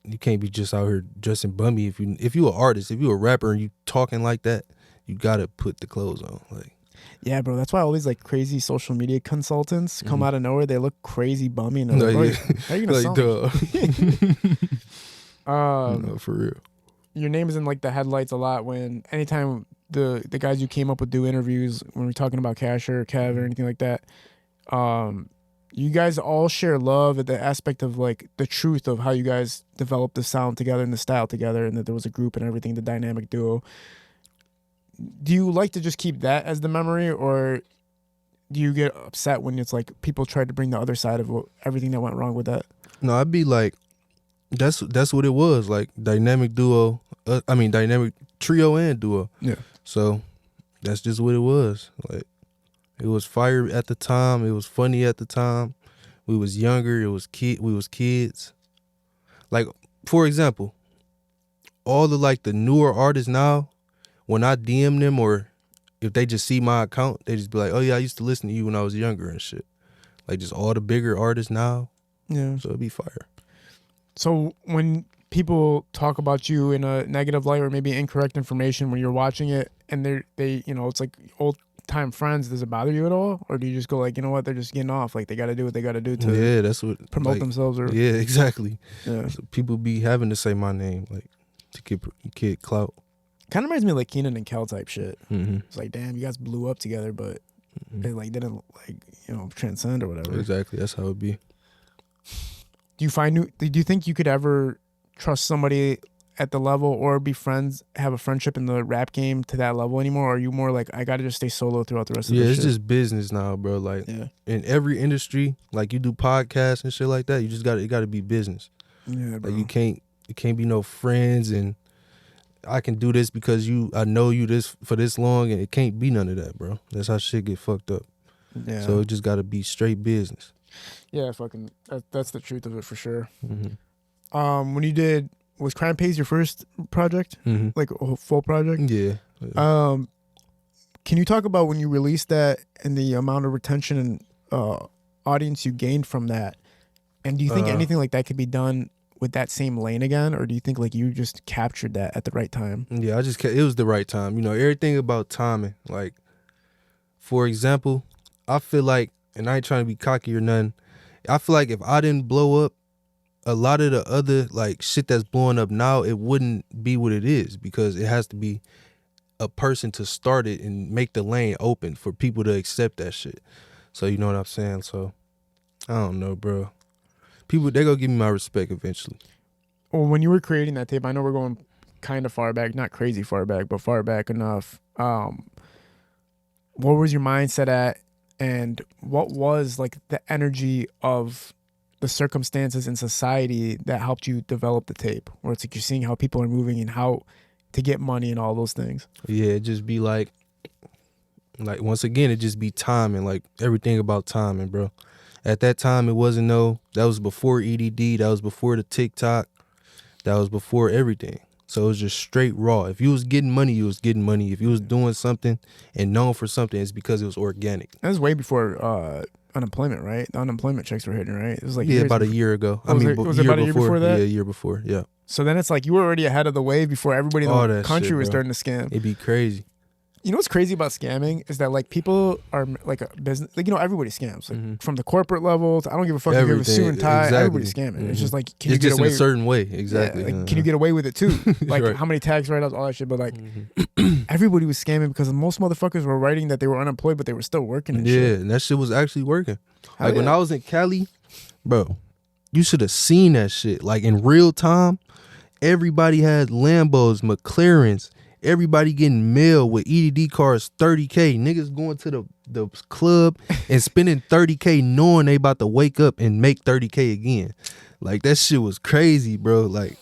you can't be just out here dressing bummy. If you an artist, if you a rapper and you talking like that, you gotta put the clothes on. Like, yeah, bro. That's why all these like crazy social media consultants come out of nowhere. They look crazy bummy and they're like, how are you gonna sell me? No, for real. Your name is in like the headlights a lot anytime the guys you came up with do interviews when we're talking about Casher or Kev or anything like that. You guys all share love at the aspect of like the truth of how you guys developed the sound together and the style together, and that there was a group and everything, the dynamic duo. Do you like to just keep that as the memory, or do you get upset when it's like people try to bring the other side of everything that went wrong with that? No, I'd be like, that's what it was, like dynamic duo. Dynamic trio and duo. Yeah. So that's just what it was. Like, it was fire at the time. It was funny at the time. We was younger. We was kids. Like, for example, all the newer artists now, when I DM them or if they just see my account, they just be like, oh yeah, I used to listen to you when I was younger and shit. Like, just all the bigger artists now. Yeah. So it'd be fire. So when people talk about you in a negative light or maybe incorrect information when you're watching it, and they it's like old time friends, does it bother you at all, or do you just go like, you know what, they're just getting off, like they got to do what they got to do to that's what promote themselves, or yeah, exactly. Yeah, so people be having to say my name like to get clout. Kind of reminds me of like Keenan and Kel type shit. Mm-hmm. It's like, damn, you guys blew up together, but it like didn't like, you know, transcend or whatever. Exactly, that's how it be. Do you think you could ever trust somebody at the level or be friends, have a friendship in the rap game to that level anymore? Or are you more like, I gotta just stay solo throughout the rest of the shit? Yeah, it's just business now, bro. Like in every industry, like you do podcasts and shit like that, you just it gotta be business. Yeah, bro. Like it can't be no friends and I can do this because I know you this for this long, and it can't be none of that, bro. That's how shit get fucked up. Yeah. So it just gotta be straight business. Yeah, fucking that's the truth of it for sure. Mm-hmm. When you did, was Crime Pays your first project? Mm-hmm. Like a full project? Yeah. Can you talk about when you released that and the amount of retention and audience you gained from that? And do you think anything like that could be done with that same lane again, or do you think like you just captured that at the right time? Yeah, it was the right time. You know, everything about timing. Like, for example, I feel like, and I ain't trying to be cocky or nothing, I feel like if I didn't blow up, a lot of the other like shit that's blowing up now, it wouldn't be what it is, because it has to be a person to start it and make the lane open for people to accept that shit. So you know what I'm saying? So I don't know, bro. People, they gonna give me my respect eventually. Well, when you were creating that tape, I know we're going kind of far back, not crazy far back, but far back enough. What was your mindset at, and what was like the energy of the circumstances in society that helped you develop the tape? Where it's like you're seeing how people are moving and how to get money and all those things. Yeah, it just be like once again, it just be timing, like everything about timing, bro. At that time, it wasn't that was before EDD, that was before the TikTok, that was before everything. So it was just straight raw. If you was getting money, you was getting money. If you was doing something and known for something, it's because it was organic. That was way before unemployment, right? The unemployment checks were hitting, right? It was like about a year ago. Was it about a year before that? Yeah, a year before, yeah. So then it's like you were already ahead of the wave before everybody in the country was starting to scam. It'd be crazy. You know what's crazy about scamming is that like people are like a business, like, you know, everybody scams, like from the corporate level to, I don't give a fuck if you have a suit and tie, everybody's scamming. It's just like, can you get away in a certain way? Exactly. Yeah, like, can you get away with it too? Like right. How many tax write-ups, all that shit, but like everybody was scamming because most motherfuckers were writing that they were unemployed, but they were still working and shit. Yeah, and that shit was actually working. Like when I was in Cali, bro, you should have seen that shit. Like in real time, everybody had Lambos, McLarens, everybody getting mail with EDD cards, 30K. Niggas going to the club and spending 30K knowing they about to wake up and make 30K again. Like that shit was crazy, bro. Like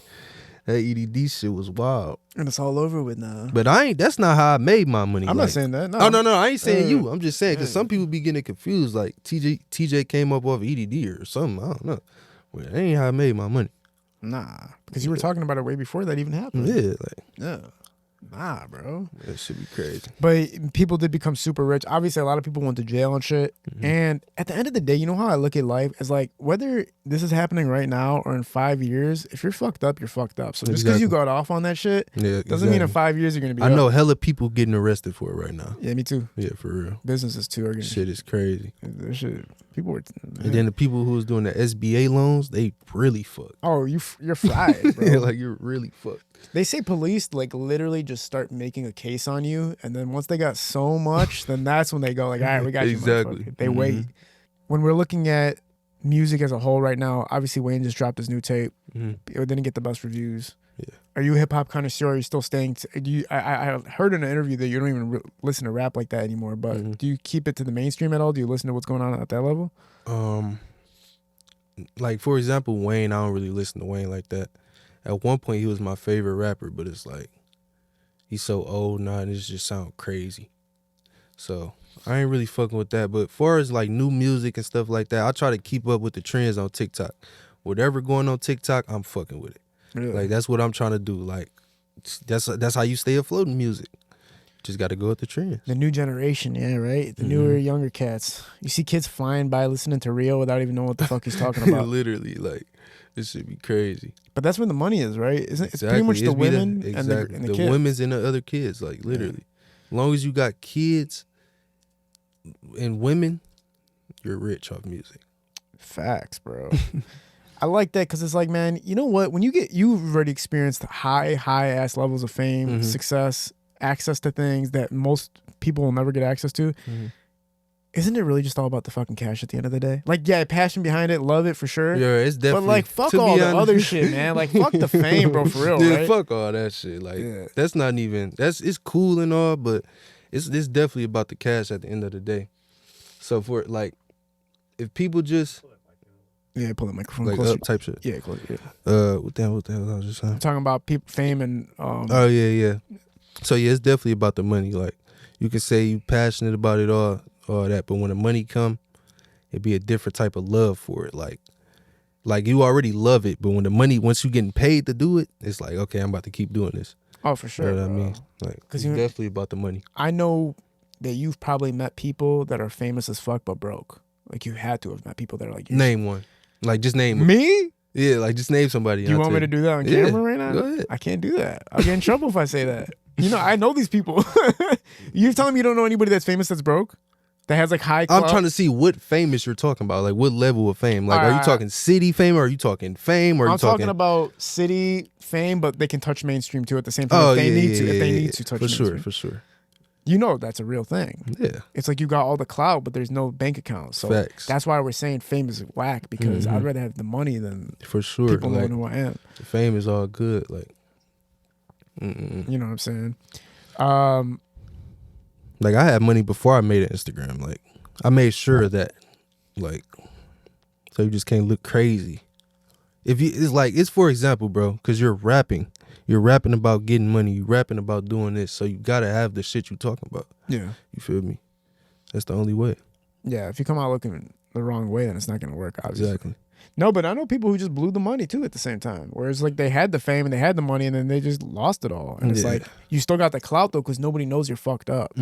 that EDD shit was wild. And it's all over with now. But that's not how I made my money. I'm not saying that. No, no, I ain't saying you. I'm just saying because some people be getting confused. Like TJ came up off EDD or something. I don't know. Well, that ain't how I made my money. Nah, because you were talking about it way before that even happened. Yeah. Nah, bro. That should be crazy. But people did become super rich. Obviously, a lot of people went to jail and shit. And at the end of the day, you know how I look at life? As like, whether this is happening right now or in 5 years, if you're fucked up, you're fucked up. So just because you got off on that shit doesn't mean in 5 years you're going to be I know hella people getting arrested for it right now. Yeah, me too. Yeah, for real. Businesses too are getting... Shit is crazy. This shit... People were... And then the people who was doing the SBA loans, they really fucked. Oh, you're fried, bro. Yeah, like you're really fucked. They say police like literally just start making a case on you, and then once they got so much, then that's when they go like, all right, we got you. Exactly. They wait. When we're looking at music as a whole right now, obviously Wayne just dropped his new tape. It didn't get the best reviews. Yeah. Are you a hip hop connoisseur? Are you still staying? I heard in an interview that you don't even listen to rap like that anymore. But do you keep it to the mainstream at all? Do you listen to what's going on at that level? Like for example, Wayne, I don't really listen to Wayne like that. At one point, he was my favorite rapper, but it's like he's so old now, and it just sound crazy. So I ain't really fucking with that. But as far as like new music and stuff like that, I try to keep up with the trends on TikTok. Whatever going on TikTok, I'm fucking with it. Really? Like that's what I'm trying to do. Like that's how you stay afloat in music. Just got to go with the trends. The new generation, yeah, right? The newer, younger cats. You see kids flying by listening to Rio without even knowing what the fuck he's talking about. Literally, like, this should be crazy. But that's where the money is, right? It's pretty much the women and the kids. The women's and the other kids, like, literally. As long as you got kids and women, you're rich off music. Facts, bro. I like that because it's like, man, you know what? When you've already experienced high ass levels of fame, success, access to things that most people will never get access to. Isn't it really just all about the fucking cash at the end of the day? Like, yeah, passion behind it, love it for sure. Yeah, it's definitely. But like, fuck all the other shit, man. Like, fuck the fame, bro, for real, yeah, right? fuck all that shit. Like, that's not even. It's cool and all, but it's definitely about the cash at the end of the day. So for like, if people just. Yeah, pull the microphone like closer. Up type shit. Yeah, closer. What the hell I was just saying? I'm talking about fame and. Oh yeah. So yeah, it's definitely about the money. Like, you can say you passionate about it all that, but when the money come, it'd be a different type of love for it. Like you already love it, but when the money, once you getting paid to do it, it's like, okay, I'm about to keep doing this. Oh, for sure. You know what I mean? Like, it's definitely about the money. I know that you've probably met people that are famous as fuck but broke. Like, you had to have met people that are like, name one. Like, just name one. Me? Yeah, like just name somebody. You want me to do that on camera right now? Go ahead. I can't do that. I'll get in trouble if I say that. You know, I know these people. You're telling me you don't know anybody that's famous that's broke? That has like high club? I'm trying to see what famous you're talking about. Like, what level of fame? Like, are you talking city fame or are you talking fame? Or I'm talking about city fame, but they can touch mainstream too at the same time. Oh, if they need to touch for mainstream. For sure. You know that's a real thing. Yeah. It's like you got all the clout, but there's no bank account. So Facts. That's why we're saying fame is whack, because I'd rather have the money than for sure. people knowing who I am. The fame is all good. Like, you know what I'm saying? Like, I had money before I made an Instagram. Like, I made sure that, like, so you just can't look crazy. It's for example, bro, because you're rapping about getting money, you're rapping about doing this, so you gotta have the shit you talking about. Yeah, you feel me? That's the only way. Yeah, if you come out looking the wrong way, then it's not gonna work, obviously. Exactly. No, but I know people who just blew the money too at the same time. Whereas like they had the fame and they had the money and then they just lost it all. And it's like, you still got the clout though, because nobody knows you're fucked up.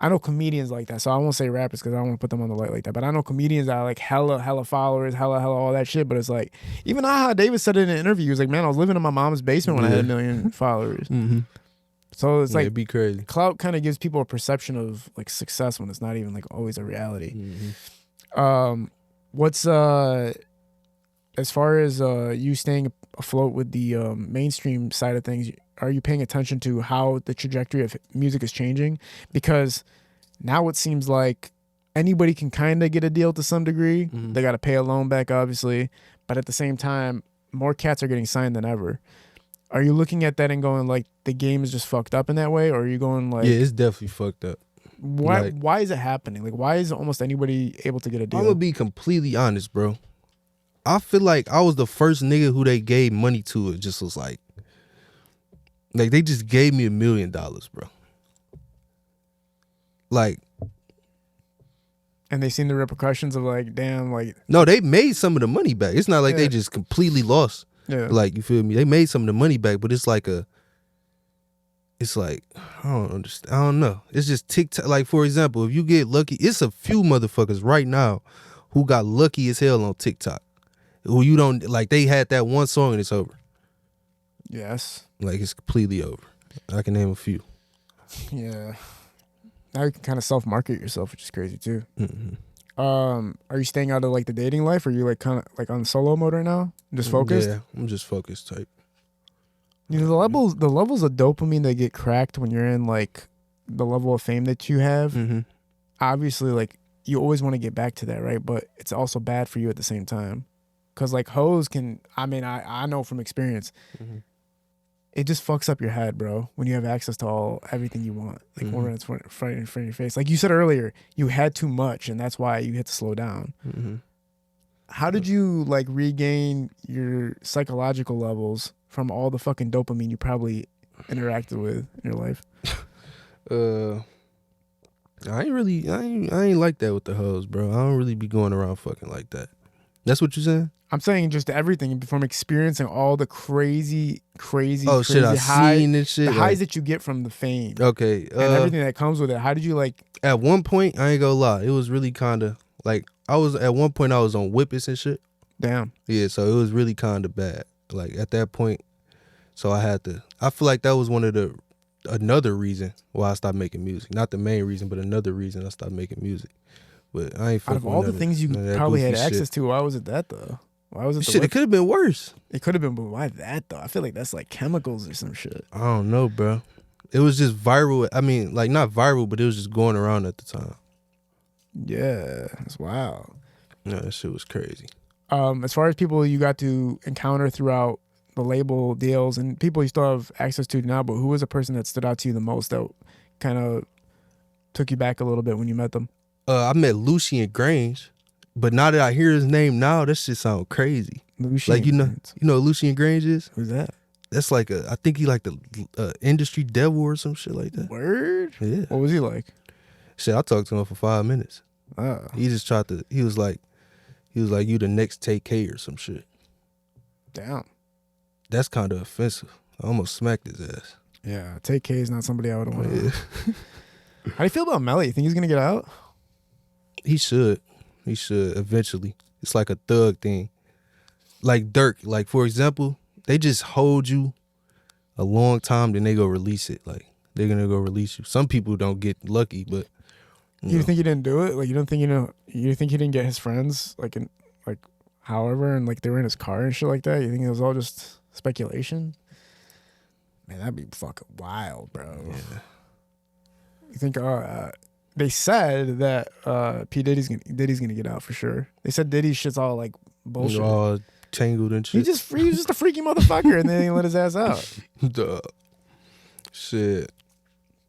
I know comedians like that, so I won't say rappers because I don't want to put them on the light like that. But I know comedians that are like hella followers, hella all that shit. But it's like, even Aha Davis said it in an interview. He was like, man, I was living in my mom's basement when I had 1 million followers. So it's like, it'd be crazy. Clout kind of gives people a perception of like success when it's not even like always a reality. What's as far as you staying afloat with the mainstream side of things, are you paying attention to how the trajectory of music is changing? Because now it seems like anybody can kind of get a deal to some degree. They got to pay a loan back, obviously. But at the same time, more cats are getting signed than ever. Are you looking at that and going like the game is just fucked up in that way? Or are you going like... Yeah, it's definitely fucked up. Why is it happening? Like, why is almost anybody able to get a deal? I'm going to be completely honest, bro. I feel like I was the first nigga who they gave money to. It just was like they just gave me $1 million, bro. Like, and they seen the repercussions of like, damn, like, no, they made some of the money back. It's not like they just completely lost. Yeah, like, you feel me? They made some of the money back, but it's like I don't understand. I don't know. It's just TikTok. Like, for example, if you get lucky, it's a few motherfuckers right now who got lucky as hell on TikTok. Who you don't like, they had that one song and it's over. Yes. Like, it's completely over. I can name a few. Yeah. Now you can kind of self-market yourself, which is crazy too. Are you staying out of like the dating life, or are you like kind of like on solo mode right now? Just focused? Yeah, I'm just focused type. You know, the levels of dopamine that get cracked when you're in like the level of fame that you have, obviously like you always want to get back to that, right? But it's also bad for you at the same time. Because like hoes can, I mean, I know from experience, it just fucks up your head, bro, when you have access to everything you want. Like when it's in front of your face. Like you said earlier, you had too much and that's why you had to slow down. How did you like regain your psychological levels from all the fucking dopamine you probably interacted with in your life? I ain't like that with the hoes, bro. I don't really be going around fucking like that. That's what you're saying? I'm saying just everything from experiencing all the crazy shit, highs, seen and shit. The highs that you get from the fame. Okay. And everything that comes with it. How did you like... At one point, I ain't gonna lie, it was really kind of like, at one point I was on whippets and shit. Damn. Yeah, so it was really kind of bad. Like at that point, so I feel like that was one of the another reason why I stopped making music. Not the main reason, but another reason I stopped making music. But I ain't. Out of all the things you probably had access to, why was it that though? Why was it? Shit, it could have been worse. It could have been, but why that though? I feel like that's like chemicals or some shit. I don't know, bro. It was just viral. I mean, like not viral, but it was just going around at the time. Yeah, that's wild. No, that shit was crazy. As far as people you got to encounter throughout the label deals and people you still have access to now, but who was a person that stood out to you the most that kind of took you back a little bit when you met them? I met Lucian Grange, but now that I hear his name now, that shit sound crazy. Lucian like you know who Lucian Grange is? Who's that? That's like I think he like the industry devil or some shit like that. Word? Yeah. What was he like? Shit, I talked to him for 5 minutes. Oh. He just tried to. He was like, you the next Teejay or some shit. Damn. That's kind of offensive. I almost smacked his ass. Yeah, Teejay is not somebody I would want to. Yeah. How do you feel about Melly? You think he's gonna get out? He should. He should eventually. It's like a thug thing. Like Dirk. Like for example, they just hold you a long time, then they go release it. Like they're gonna go release you. Some people don't get lucky, but you think he didn't do it? Like you don't think you think he didn't get his friends however and like they were in his car and shit like that? You think it was all just speculation? Man, that'd be fucking wild, bro. Yeah. You think they said that P Diddy's gonna get out for sure. They said Diddy's shit's all like bullshit. All tangled and shit. He was just a freaky motherfucker and then he let his ass out. Duh. Shit.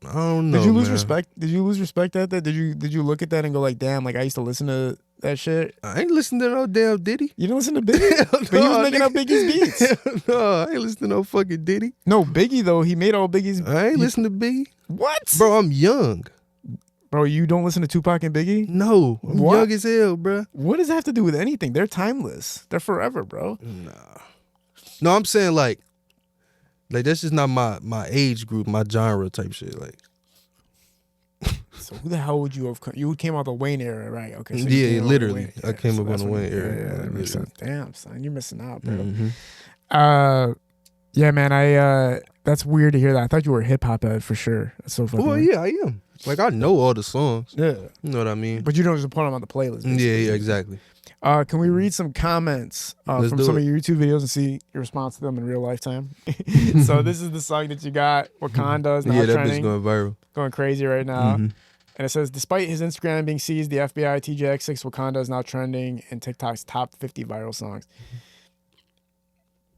I don't know. Did you lose man. respect? Did you lose respect at that? Did you look at that and go like, damn, like I used to listen to that shit? I ain't listening to no damn Diddy. You didn't listen to Biggie? But he was making up Biggie's beats. No, I ain't listening to no fucking Diddy. No, Biggie though, he made all Biggie's. I ain't listening to Biggie. What? Bro, I'm young. Bro, you don't listen to Tupac and Biggie? No, I'm What? young as hell, bro. What does that have to do with anything? They're timeless. They're forever, bro. Nah. No, I'm saying like that's just not my age group, my genre type shit. Like, so who the hell would you have come? You came out the Wayne era, right? Okay. So yeah, literally. I came so up on the Wayne era. Yeah, that makes sense. Damn, son, you're missing out, bro. Mm-hmm. Yeah, man, that's weird to hear that. I thought you were a hip hop head for sure. That's so fucking Well, weird. yeah, I am. Like, I know all the songs. Yeah. You know what I mean? But you don't just put them on the playlist. Basically. Yeah, exactly. Can we read some comments from some of your YouTube videos and see your response to them in real lifetime? So this is the song that you got, Wakanda is now that trending. bitch going viral. Going crazy right now. Mm-hmm. And it says, despite his Instagram being seized, the FBI Teejayx6 Wakanda is now trending in TikTok's top 50 viral songs.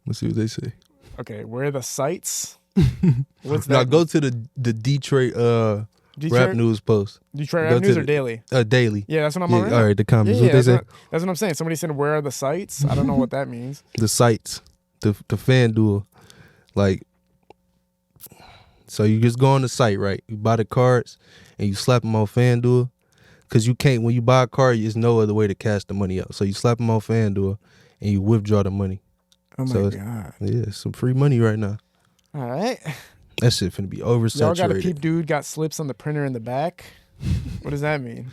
Let's see what they say. Okay, where are the sites? What's that? Now go to the Detroit rap news post. Detroit rap news or daily? Daily. Yeah, that's what I'm on right all right, the comments. Yeah, what they say? That's what I'm saying. Somebody said, where are the sites? I don't know what that means. The sites. The FanDuel. Like, so you just go on the site, right? You buy the cards and you slap them on FanDuel. Because you can't, when you buy a card, there's no other way to cash the money out. So you slap them on FanDuel and you withdraw the money. Oh my God. Yeah, some free money right now. All right. That shit finna be oversaturated. Y'all got a peep dude got slips on the printer in the back. What does that mean?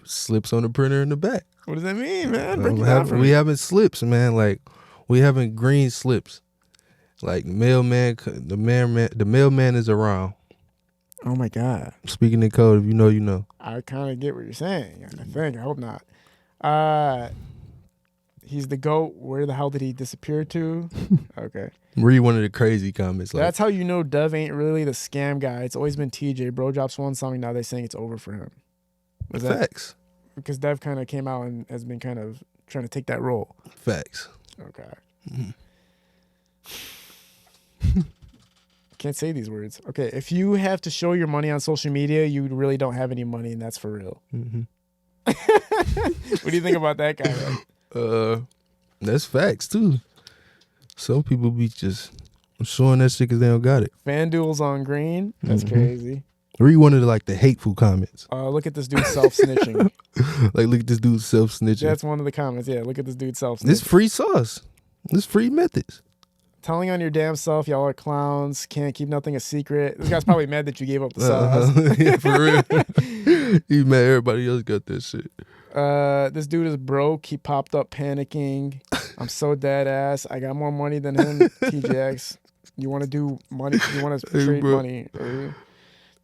Slips on the printer in the back. What does that mean, man? Break it down for me. We having slips, man. Like, we having green slips. Like, the mailman is around. Oh my God. Speaking in code, if you know, you know. I kind of get what you're saying. I think. I hope not. He's the GOAT. Where the hell did he disappear to? Okay. Read one of the crazy comments. Like, that's how you know Dev ain't really the scam guy. It's always been TJ. Bro drops one song, now they're saying it's over for him. Was that facts. Because Dev kind of came out and has been kind of trying to take that role. Facts. Okay. Can't say these words. Okay. If you have to show your money on social media, you really don't have any money, and that's for real. Mm-hmm. What do you think about that guy, man? That's facts too. Some people be just showing that shit because they don't got it. FanDuel's on green. That's crazy. Read one of the hateful comments. Look at this dude self-snitching. Like, look at this dude self-snitching. That's one of the comments. Yeah, look at this dude self-snitching. This free sauce. This free methods. Telling on your damn self, y'all are clowns. Can't keep nothing a secret. This guy's probably mad that you gave up the sauce. Yeah, for real. He mad everybody else got that shit. This dude is broke. He popped up panicking. I'm so dead ass. I got more money than him. TJX. You want to do money? You want to trade money?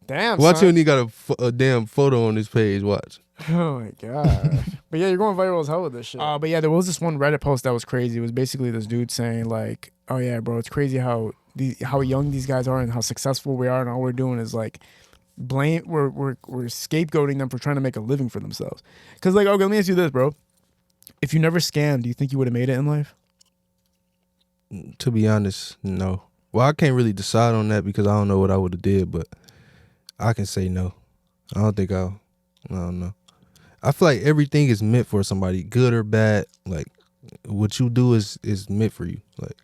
Damn. Watch son. when he got a damn photo on his page. Watch. Oh my god. But yeah, you're going viral as hell with this shit. But yeah, there was this one Reddit post that was crazy. It was basically this dude saying like, "Oh yeah, bro, it's crazy how young these guys are and how successful we are, and all we're doing is like we're scapegoating them for trying to make a living for themselves." Because like, okay, let me ask you this, bro. If you never scammed, do you think you would have made it in life? To be honest, no. Well, I can't really decide on that because I don't know what I would have did, but I can say no. I don't know. I feel like everything is meant for somebody, good or bad. Like, what you do is meant for you. Like,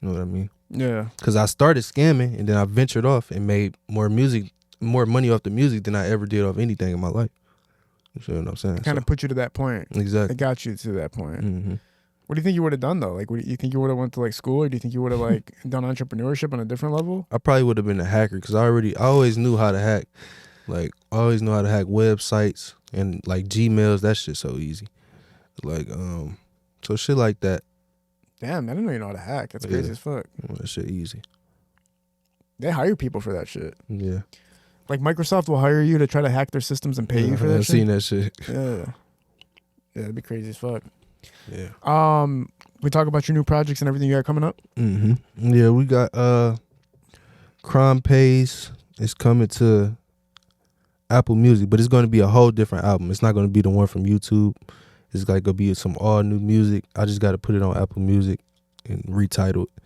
you know what I mean? Yeah. Because I started scamming and then I ventured off and made more money off the music than I ever did off anything in my life. You see what I'm saying? Kind of put you to that point. Exactly. It got you to that point. Mm-hmm. What do you think you would have done though? Like, what do you think you would have went to like school, or do you think you would have like done entrepreneurship on a different level? I probably would have been a hacker because I always knew how to hack. Like, I always knew how to hack websites and like Gmails. That shit's so easy. Like, so shit like that. Damn, I didn't know you know how to hack. That's crazy as fuck. That shit easy. They hire people for that shit. Yeah. Like Microsoft will hire you to try to hack their systems and pay you for that shit. I've seen that shit. Yeah. Yeah, it'd be crazy as fuck. Yeah. We talk about your new projects and everything you got coming up. Mm-hmm. Yeah, we got Crime Pays. It's coming to Apple Music, but it's going to be a whole different album. It's not going to be the one from YouTube. It's like going to be some all new music. I just got to put it on Apple Music and retitle it.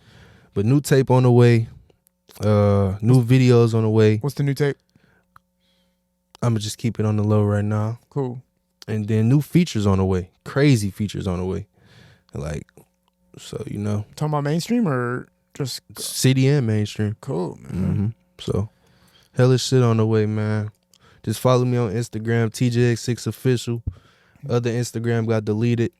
But new tape on the way. New videos on the way. What's the new tape? I'm going to just keep it on the low right now. Cool. And then new features on the way. Crazy features on the way. Like, so, you know. Talking about mainstream or just city and mainstream. Cool, man. Mm-hmm. So, hellish shit on the way, man. Just follow me on Instagram, Teejayx6 official. Other Instagram got deleted.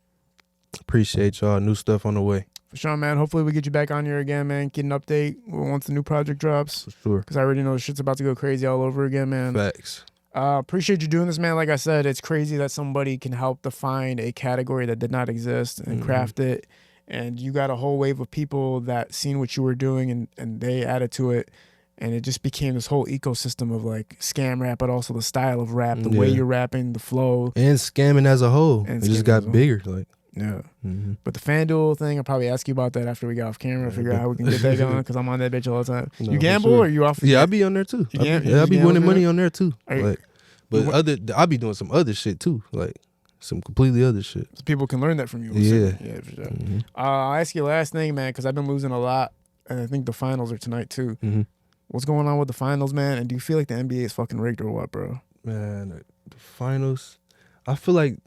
Appreciate y'all. New stuff on the way. For sure, man. Hopefully we get you back on here again, man. Get an update once the new project drops. For sure. Because I already know the shit's about to go crazy all over again, man. Facts. Appreciate you doing this, man. Like I said, it's crazy that somebody can help define a category that did not exist and craft it. And you got a whole wave of people that seen what you were doing and they added to it. And it just became this whole ecosystem of like scam rap, but also the style of rap, the way you're rapping, the flow. And scamming as a whole. It just got bigger. Like, yeah. Mm-hmm. But the FanDuel thing, I'll probably ask you about that after we get off camera, figure out how we can get that going, because I'm on that bitch all the time. No, you gamble or you off? Yeah, I'll be on there too. I'll be winning money on there too. Like, but I'll be doing some other shit too. Like, some completely other shit. So people can learn that from you. Yeah. Yeah, for sure. Mm-hmm. I'll ask you last thing, man, because I've been losing a lot. And I think the finals are tonight too. Mm-hmm. What's going on with the finals, man? And do you feel like the NBA is fucking rigged or what, bro? Man, the finals, I feel like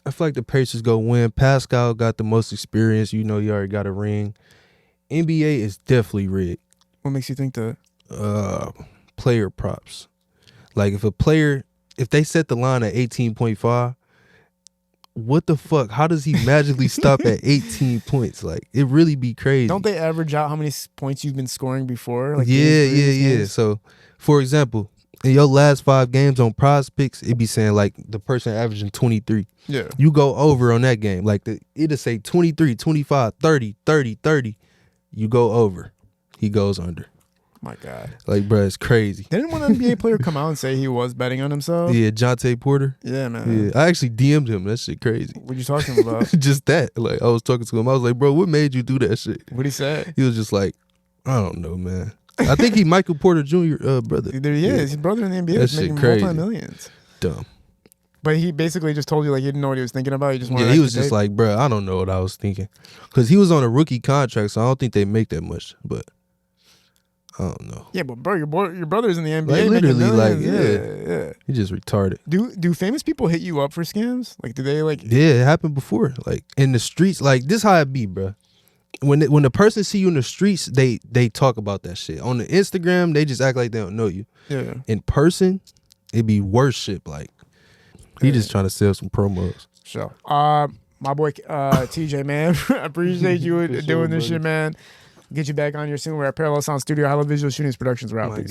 the Pacers go win. Pascal got the most experience. You know, he already got a ring. NBA is definitely rigged. What makes you think that? Player props. Like, if they set the line at 18.5, what the fuck? How does he magically stop at 18 points? Like, it really be crazy. Don't they average out how many points you've been scoring before? Like, yeah. So, for example, in your last 5 games on Prize Picks, it be saying like the person averaging 23. Yeah. You go over on that game. Like, it'll say 23, 25, 30, 30, 30. You go over. He goes under. My God. Like, bro, it's crazy. Didn't one NBA player come out and say he was betting on himself? Yeah, Jonte Porter. Yeah, man. Yeah, I actually DM'd him. That shit crazy. What you talking about? Just that. Like, I was talking to him. I was like, bro, what made you do that shit? What'd he say? He was just like, I don't know, man. I think he Michael Porter Jr. Brother. There he is. His brother in the NBA that is making multi-millions. Dumb. But he basically just told you like he didn't know what he was thinking about. He just wanted he was just like, bro, I don't know what I was thinking. Because he was on a rookie contract, so I don't think they make that much. But I don't know. Yeah, but bro, your brother's in the NBA. Like, literally, like, yeah. He just retarded. Do famous people hit you up for scams? Like, do they like? Yeah, it happened before. Like, in the streets, like, this how it be, bro. When the person see you in the streets, they talk about that shit. On the Instagram, they just act like they don't know you. Yeah. In person, it be worse shit. Like, he just trying to sell some promos. Sure. My boy TJ, man, I appreciate you doing this shit, man. Get you back on here soon. We're at Parallel Sound Studio, Hello Visual Shootings Productions. We're out.